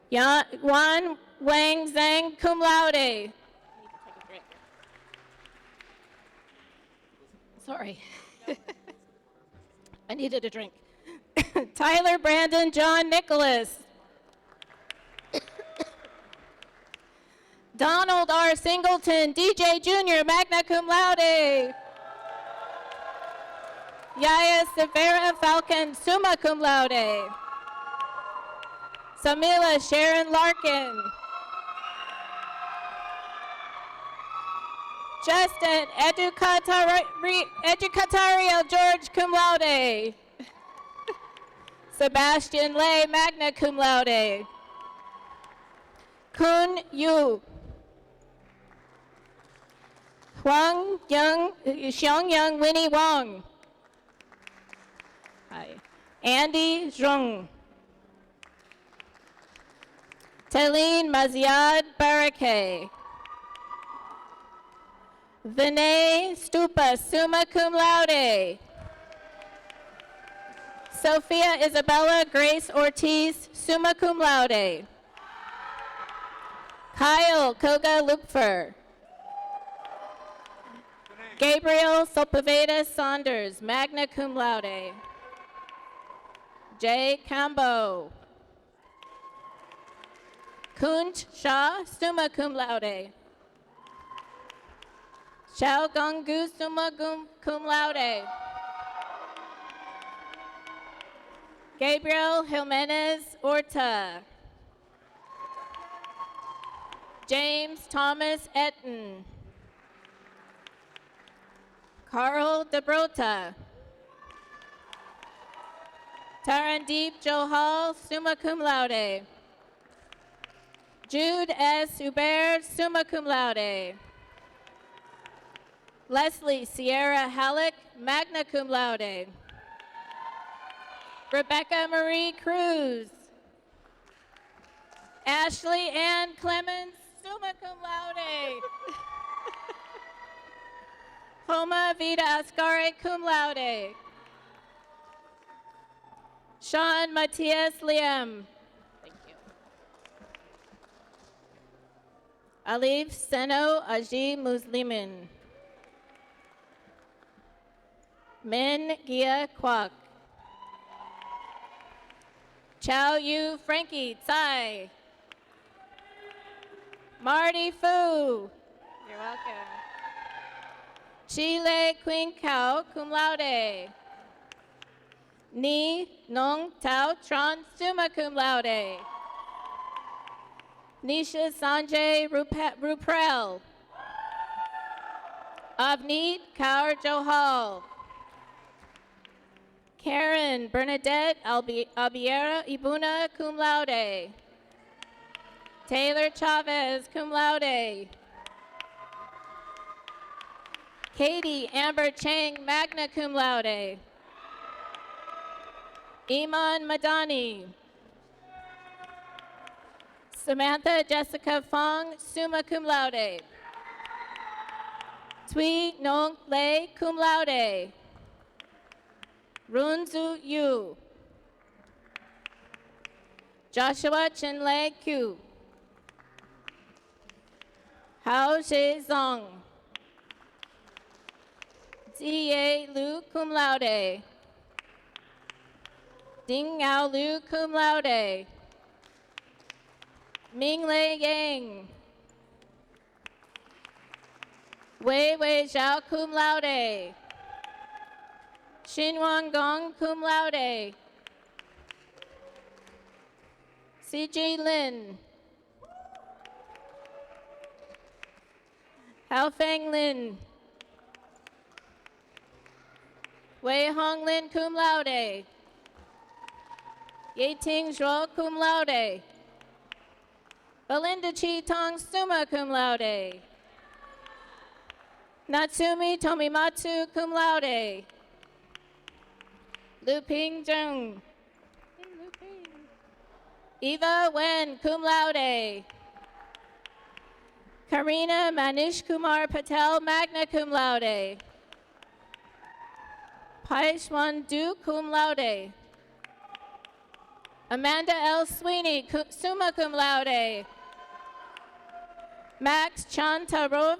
Yuan Wang Zhang, cum laude. Sorry. I needed a drink. Tyler Brandon John Nicholas. Donald R. Singleton, DJ Jr., magna cum laude. Yaya Severa Falcon, summa cum laude. Samila Sharon Larkin. Justin Educatario George cum laude. Sebastian Lay, magna cum laude. Kun Yu. Xiangyang Winnie Wong. Hi. Andy Zhong. Teline Maziad Barake. Vinay Stupa, summa cum laude. Sophia Isabella Grace Ortiz, summa cum laude. Kyle Koga Lupfer. Gabriel Sepulveda Saunders, magna cum laude. Jay Cambo. Kunj Shah, summa cum laude. Xiao Gonggu, summa cum laude. Gabriel Jimenez Orta. James Thomas Etten. Carl DeBrota. Tarandeep Johal, summa cum laude. Jude S. Hubert, summa cum laude. Leslie Sierra Halleck, magna cum laude. Rebecca Marie Cruz. Ashley Ann Clemens, summa cum laude. Homa Vida Ascari, cum laude. Sean Matias Liam. Thank you. Alif Seno Aji Muslimin. Min Gia Kwak. Chow Yu Frankie Tsai. Marty Fu. You're welcome. Chile Queen Cao, cum laude. Ni Nong Tao Tron, summa cum laude. Nisha Sanjay Ruprel. Avneet Kaur Johal. Karen Bernadette Albiera Ibuna, cum laude. Taylor Chavez, cum laude. Katie Amber Chang, magna cum laude. Iman Madani. Samantha Jessica Fong, summa cum laude. Tui Nong Lei, cum laude. Runzu Yu. Joshua Chinle Q. Hao She Zong. Ziye Lu, cum laude. Ding Yao Lu, cum laude. Ming Lei Yang. Wei Wei Zhao, cum laude. Xin Wang Gong, cum laude. CJ Lin. Hao Feng Lin. Wei Hong Lin, cum laude. Ye Ting Zhuo, cum laude. Belinda Chi Tong, summa cum laude. Natsumi Tomimatsu, cum laude. Lu Ping Zheng. Eva Wen, cum laude. Karina Manish Kumar Patel, magna cum laude. Paishwan Du, cum laude. Amanda L. Sweeney, summa cum laude. Max Chantarov,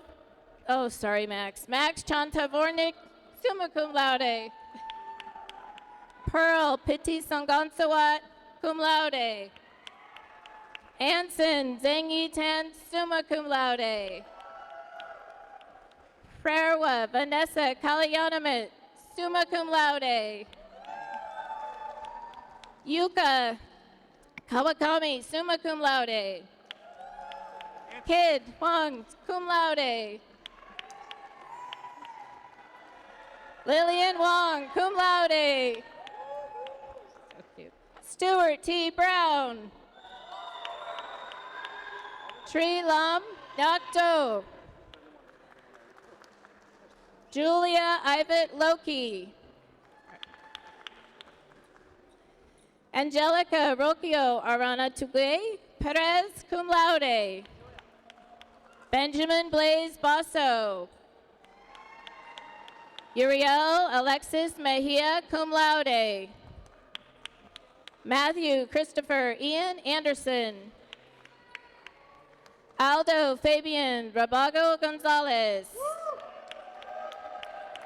Max Chantavornik, summa cum laude. Pearl Pitti Sangansawat, cum laude. Anson Zheng Yitan, summa cum laude. Prerwa Vanessa Kalyanamit, summa cum laude. Yuka Kawakami, summa cum laude. Kid Huang, cum laude. Lillian Wong, cum laude. So cute. Stuart T. Brown. Tree Lam Nakto. Julia Ivet Loki. Angelica Rocchio Arana Tugue Perez, cum laude. Benjamin Blaze Basso. Uriel Alexis Mejia, cum laude. Matthew Christopher Ian Anderson. Aldo Fabian Rabago Gonzalez.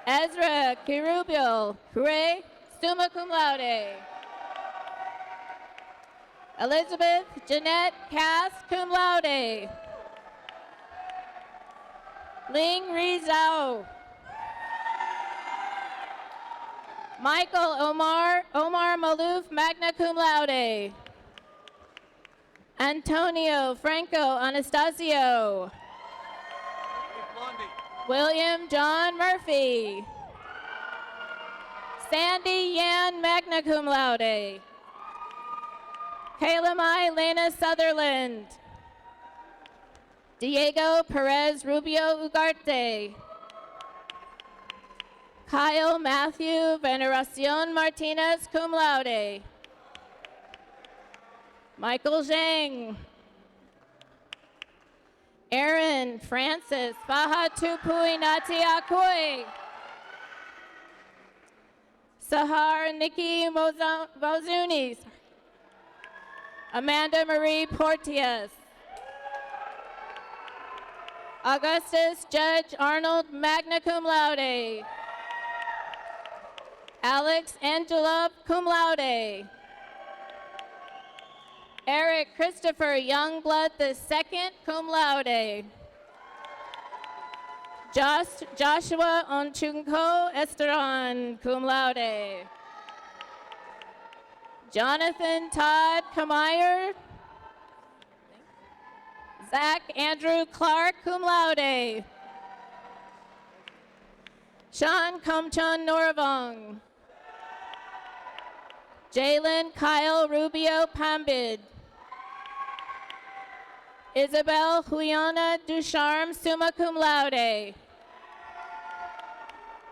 Ezra Kirubio Hure, summa cum laude. Elizabeth Jeanette Cass, cum laude. Ling Ri Zhao. Michael Omar Malouf, magna cum laude. Antonio Franco Anastasio. William John Murphy. Sandy Yan, magna cum laude. Kayla Mai Lena Sutherland. Diego Perez Rubio Ugarte. Kyle Matthew Veneracion Martinez, cum laude. Michael Zhang. Aaron Francis Faha Tupui Nati Akui. Sahar Nikki Mozunis. Amanda Marie Portias. Augustus Judge Arnold, magna cum laude. Alex Angela, cum laude. Eric Christopher Youngblood II, cum laude. Joshua Onchunko Esteron, cum laude. Jonathan Todd Kamayer. Zach Andrew Clark, cum laude. Sean Kumchun Norvong. Jalen Kyle Rubio Pambid. Isabel Juliana Ducharme, summa cum laude.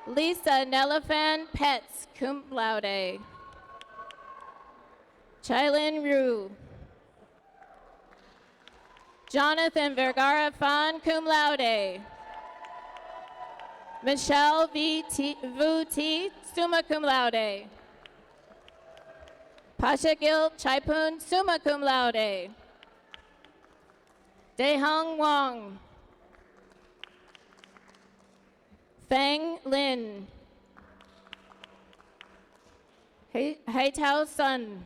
Lisa Nelefan Petz, cum laude. Chailin Rue. Jonathan Vergara Fan, cum laude. Michelle Vuti, summa cum laude. Pasha Gil Chaipun, summa cum laude. Dehong Wong. Feng Lin. Haitao Sun.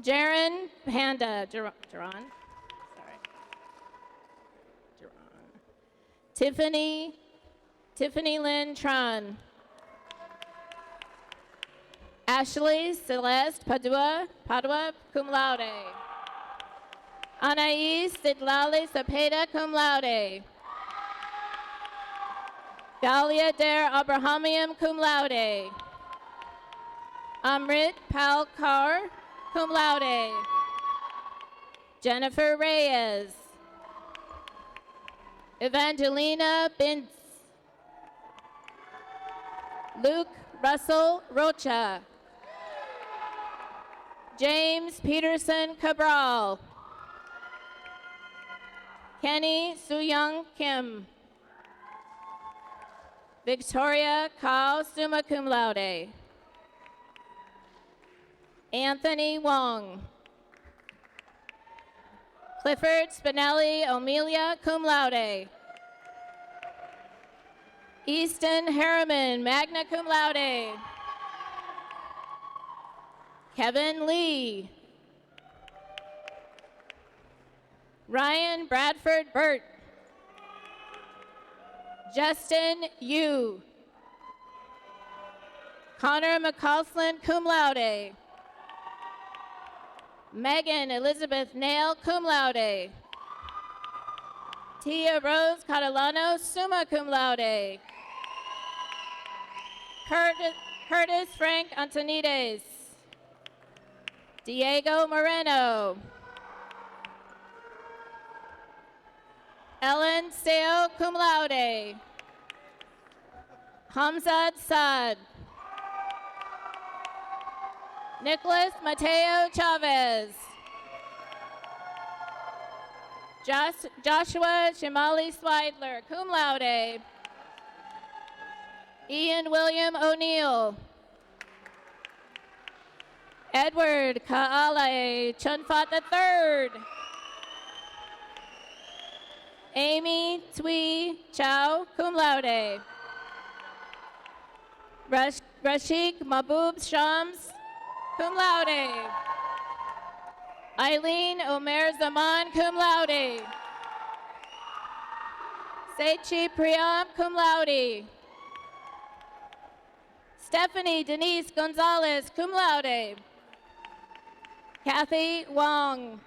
Jaron Panda. Jaron. Sorry. Jaron. Tiffany Lynn Tron. Ashley Celeste Padua, cum laude. Anais Sidlali Cepeda, cum laude. Galia Der Abrahamium, cum laude. Amrit Palkar, cum laude. Jennifer Reyes. Evangelina Bintz. Luke Russell Rocha. James Peterson Cabral. Kenny Suyang Kim. Victoria Kao, summa cum laude. Anthony Wong. Clifford Spinelli Amelia, cum laude. Easton Harriman, magna cum laude. Kevin Lee. Ryan Bradford Burt. Justin Yu. Connor McCausland, cum laude. Megan Elizabeth Nail, cum laude. Tia Rose Catalano, summa cum laude. Curtis Frank Antonides. Diego Moreno. Ellen Seo, cum laude. Hamzat Saad. Nicholas Mateo Chavez. Joshua Shimali Swidler, cum laude. Ian William O'Neill. Edward Kaale Chunfat III. Amy Tui Chow, cum laude. Rashik Mahbub Shams, cum laude. Eileen Omer Zaman, cum laude. Sechi Priyam, cum laude. Stephanie Denise Gonzalez, cum laude. Kathy Wong.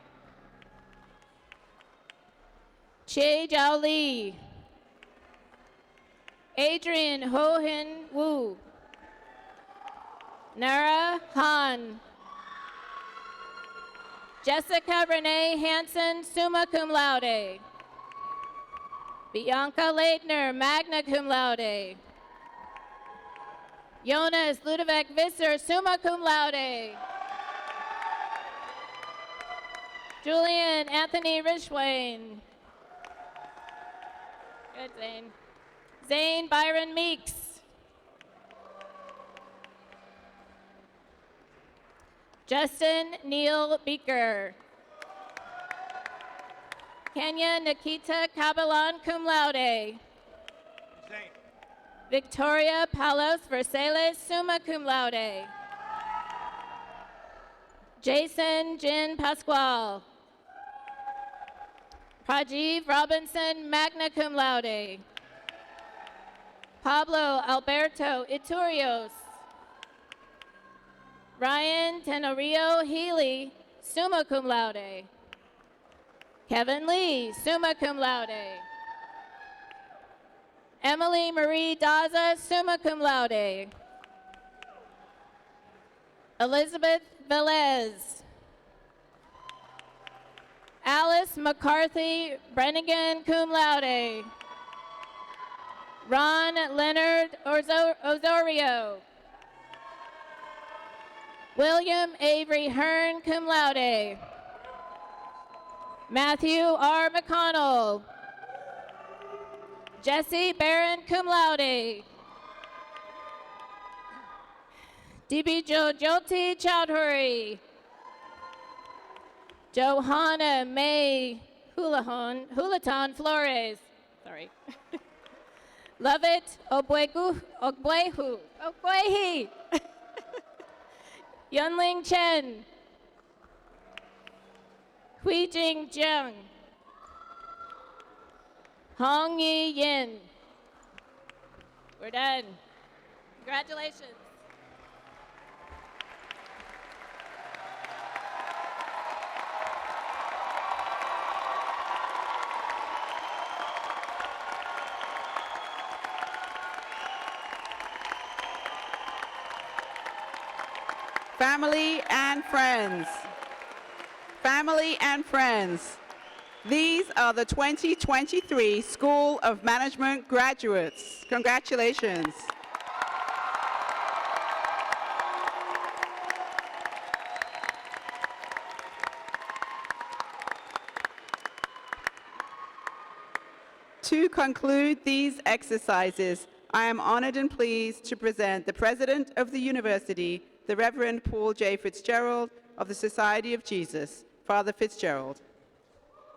Che Jiao Li. Adrian Ho-Hin Wu. Nara Han. Jessica Renee Hansen, summa cum laude. Bianca Leitner, magna cum laude. Jonas Ludovic Visser, summa cum laude. Julian Anthony Rishwain. Good, Zane. Zane Byron Meeks. Justin Neil Beaker. Kenya Nikita Cabalan, cum laude. Victoria Palos Versailles, summa cum laude. Jason Jin Pasquale. Prajeev Robinson, magna cum laude. Pablo Alberto Iturios. Ryan Tenorio Healy, summa cum laude. Kevin Lee, summa cum laude. Emily Marie Daza, summa cum laude. Elizabeth Velez. Alice McCarthy Brennigan, cum laude. Ron Leonard Osorio. William Avery Hearn, cum laude. Matthew R. McConnell. Jesse Barron, cum laude. Dibijo Jyoti Chowdhury. Johanna May Hulaton Flores. Sorry. Lovett Ogwehi. Yunling Chen. Huijing Jiang. Hong Yi Yin. We're done. Congratulations. Family and friends. Family and friends. These are the 2023 School of Management graduates. Congratulations. To conclude these exercises, I am honored and pleased to present the President of the University, the Reverend Paul J. Fitzgerald of the Society of Jesus. Father Fitzgerald.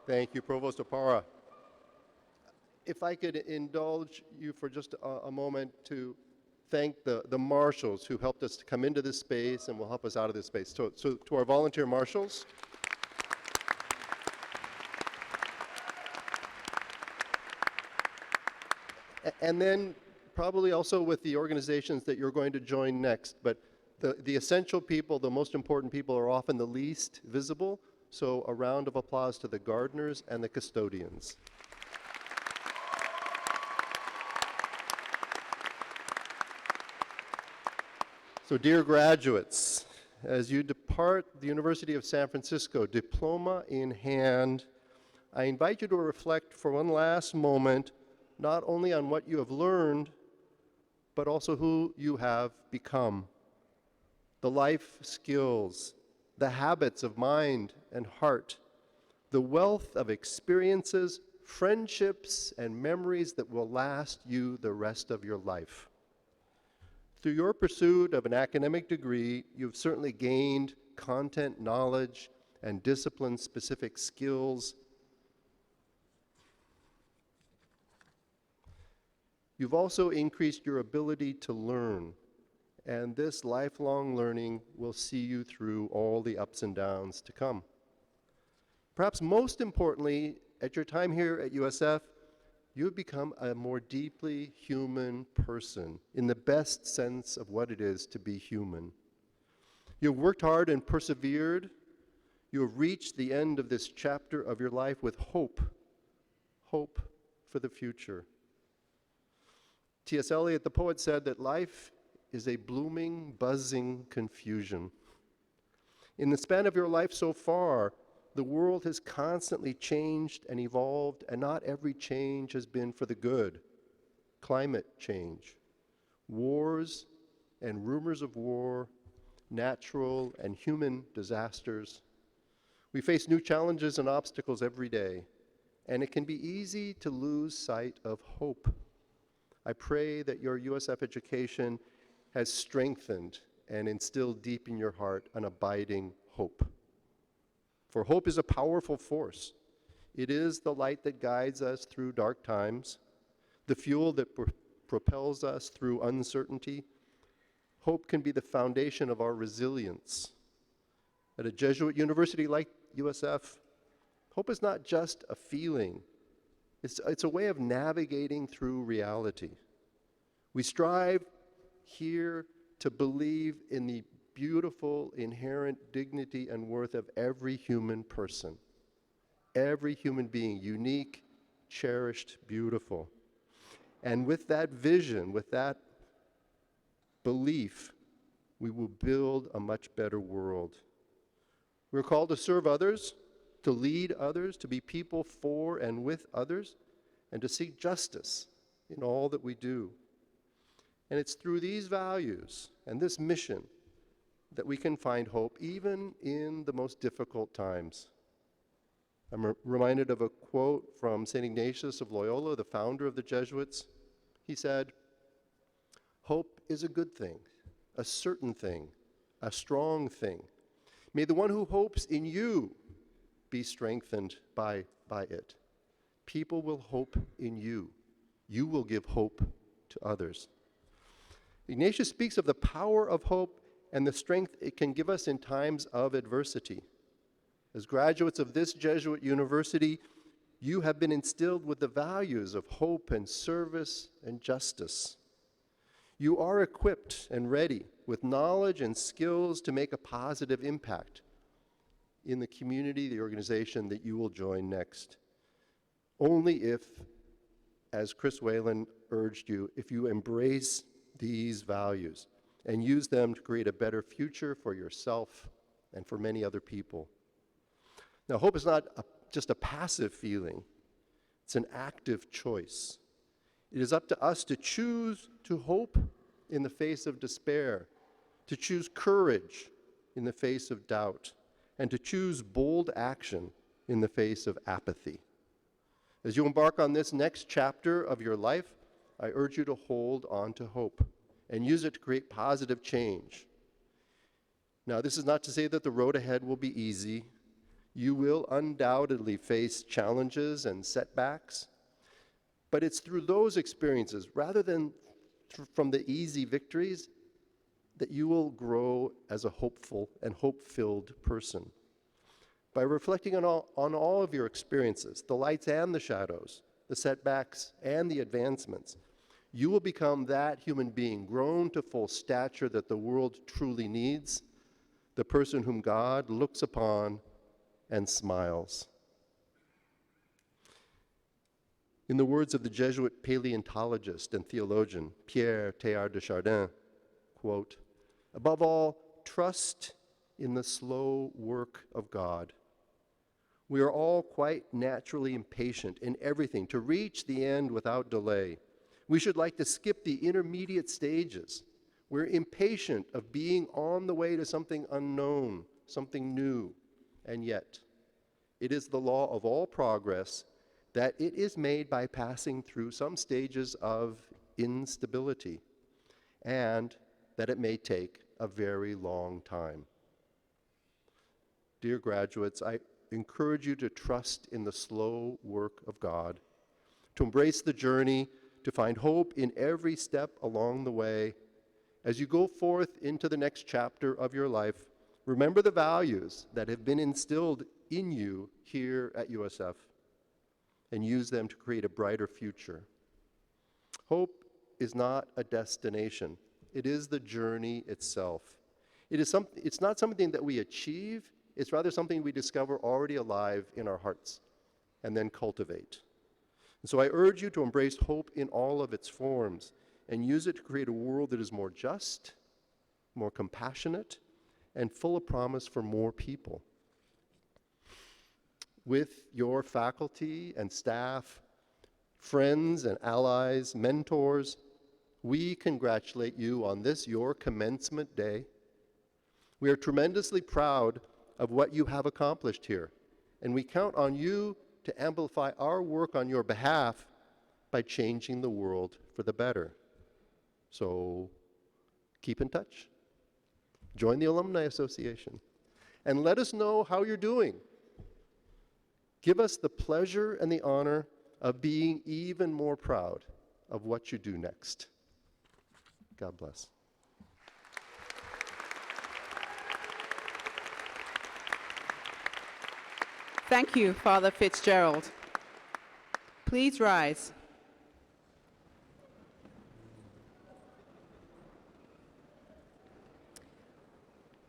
Thank you, Provost Opara. If I could indulge you for just a moment to thank the marshals who helped us to come into this space and will help us out of this space. So to our volunteer marshals. And then probably also with the organizations that you're going to join next. But the essential people, the most important people, are often the least visible. So a round of applause to the gardeners and the custodians. So dear graduates, as you depart the University of San Francisco, diploma in hand, I invite you to reflect for one last moment not only on what you have learned, but also who you have become. The life skills, the habits of mind and heart, the wealth of experiences, friendships, and memories that will last you the rest of your life. Through your pursuit of an academic degree, you've certainly gained content knowledge and discipline-specific skills. You've also increased your ability to learn, and this lifelong learning will see you through all the ups and downs to come. Perhaps most importantly, at your time here at USF, you've become a more deeply human person in the best sense of what it is to be human. You've worked hard and persevered. You have reached the end of this chapter of your life with hope for the future. T.S. Eliot, the poet, said that life is a blooming, buzzing confusion. In the span of your life so far, the world has constantly changed and evolved, and not every change has been for the good. Climate change, wars and rumors of war, natural and human disasters. We face new challenges and obstacles every day, and it can be easy to lose sight of hope. I pray that your USF education has strengthened and instilled deep in your heart an abiding hope. For hope is a powerful force. It is the light that guides us through dark times, the fuel that propels us through uncertainty. Hope can be the foundation of our resilience. At a Jesuit university like USF, hope is not just a feeling. It's a way of navigating through reality. We strive here to believe in the beautiful, inherent dignity and worth of every human person. Every human being, unique, cherished, beautiful. And with that vision, with that belief, we will build a much better world. We're called to serve others, to lead others, to be people for and with others, and to seek justice in all that we do. And it's through these values and this mission that we can find hope even in the most difficult times. I'm reminded of a quote from St. Ignatius of Loyola, the founder of the Jesuits. He said, "Hope is a good thing, a certain thing, a strong thing. May the one who hopes in you be strengthened by it. People will hope in you. You will give hope to others." Ignatius speaks of the power of hope and the strength it can give us in times of adversity. As graduates of this Jesuit university, you have been instilled with the values of hope and service and justice. You are equipped and ready with knowledge and skills to make a positive impact in the community, the organization that you will join next. Only if, as Chris Whalen urged you, if you embrace these values and use them to create a better future for yourself and for many other people. Now, hope is not just a passive feeling. It's an active choice. It is up to us to choose to hope in the face of despair, to choose courage in the face of doubt, and to choose bold action in the face of apathy. As you embark on this next chapter of your life, I urge you to hold on to hope and use it to create positive change. Now, this is not to say that the road ahead will be easy. You will undoubtedly face challenges and setbacks, but it's through those experiences, rather than from the easy victories, that you will grow as a hopeful and hope-filled person. By reflecting on all of your experiences, the lights and the shadows, the setbacks and the advancements, you will become that human being grown to full stature that the world truly needs, the person whom God looks upon and smiles. In the words of the Jesuit paleontologist and theologian Pierre Teilhard de Chardin, quote, "Above all, trust in the slow work of God. We are all quite naturally impatient in everything to reach the end without delay. We should like to skip the intermediate stages. We're impatient of being on the way to something unknown, something new. And yet, it is the law of all progress that it is made by passing through some stages of instability, and that it may take a very long time." Dear graduates, I encourage you to trust in the slow work of God, to embrace the journey, to find hope in every step along the way. As you go forth into the next chapter of your life, remember the values that have been instilled in you here at USF and use them to create a brighter future. Hope is not a destination. It is the journey itself. It's not something that we achieve. It's rather something we discover already alive in our hearts and then cultivate. And so I urge you to embrace hope in all of its forms and use it to create a world that is more just, more compassionate, and full of promise for more people. With your faculty and staff, friends and allies, mentors, we congratulate you on this, your commencement day. We are tremendously proud of what you have accomplished here, and we count on you to amplify our work on your behalf by changing the world for the better. So keep in touch. Join the Alumni Association, and let us know how you're doing. Give us the pleasure and the honor of being even more proud of what you do next. God bless. Thank you, Father Fitzgerald. Please rise.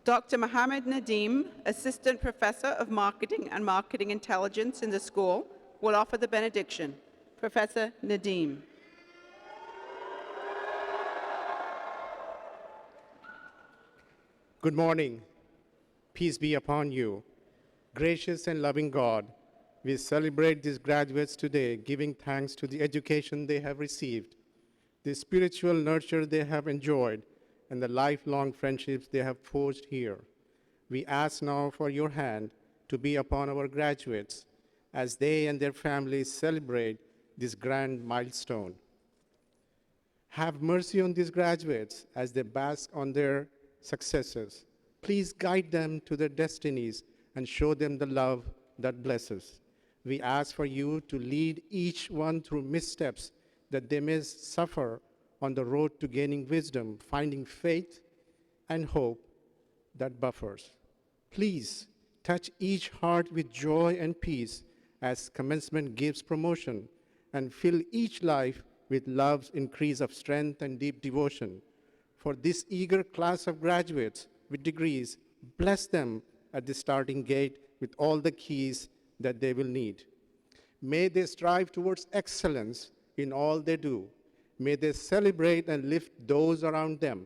Dr. Mohammed Nadeem, Assistant Professor of Marketing and Marketing Intelligence in the school, will offer the benediction. Professor Nadeem. Good morning. Peace be upon you. Gracious and loving God, we celebrate these graduates today, giving thanks to the education they have received, the spiritual nurture they have enjoyed, and the lifelong friendships they have forged here. We ask now for your hand to be upon our graduates as they and their families celebrate this grand milestone. Have mercy on these graduates as they bask on their successes. Please guide them to their destinies and show them the love that blesses. We ask for you to lead each one through missteps that they may suffer on the road to gaining wisdom, finding faith and hope that buffers. Please touch each heart with joy and peace as commencement gives promotion, and fill each life with love's increase of strength and deep devotion. For this eager class of graduates with degrees, bless them at the starting gate with all the keys that they will need. May they strive towards excellence in all they do. May they celebrate and lift those around them.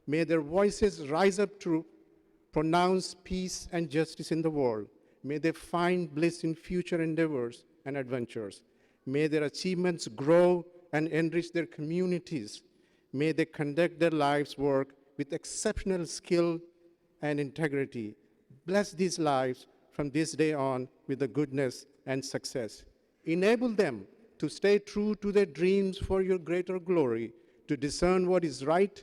May their voices rise up to pronounce peace and justice in the world. May they find bliss in future endeavors and adventures. May their achievements grow and enrich their communities. May they conduct their life's work with exceptional skill and integrity. Bless these lives from this day on with the goodness and success. Enable them to stay true to their dreams for your greater glory, to discern what is right,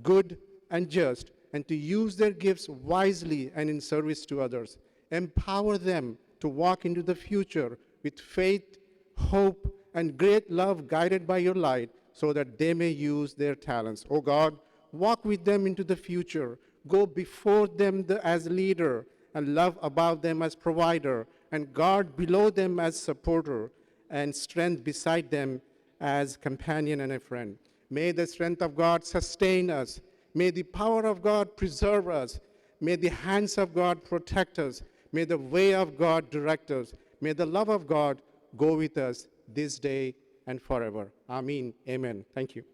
good, and just, and to use their gifts wisely and in service to others. Empower them to walk into the future with faith, hope, and great love guided by your light so that they may use their talents. Oh God, walk with them into the future. Go before them as leader and love above them as provider and guard below them as supporter and strength beside them as companion and a friend. May the strength of God sustain us. May the power of God preserve us. May the hands of God protect us. May the way of God direct us. May the love of God go with us this day and forever. Amen. Amen. Thank you.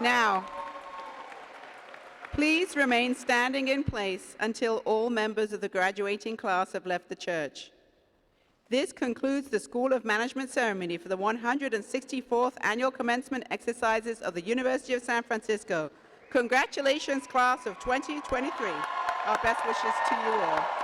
Now, please remain standing in place until all members of the graduating class have left the church. This concludes the School of Management ceremony for the 164th Annual Commencement Exercises of the University of San Francisco. Congratulations, class of 2023. Our best wishes to you all.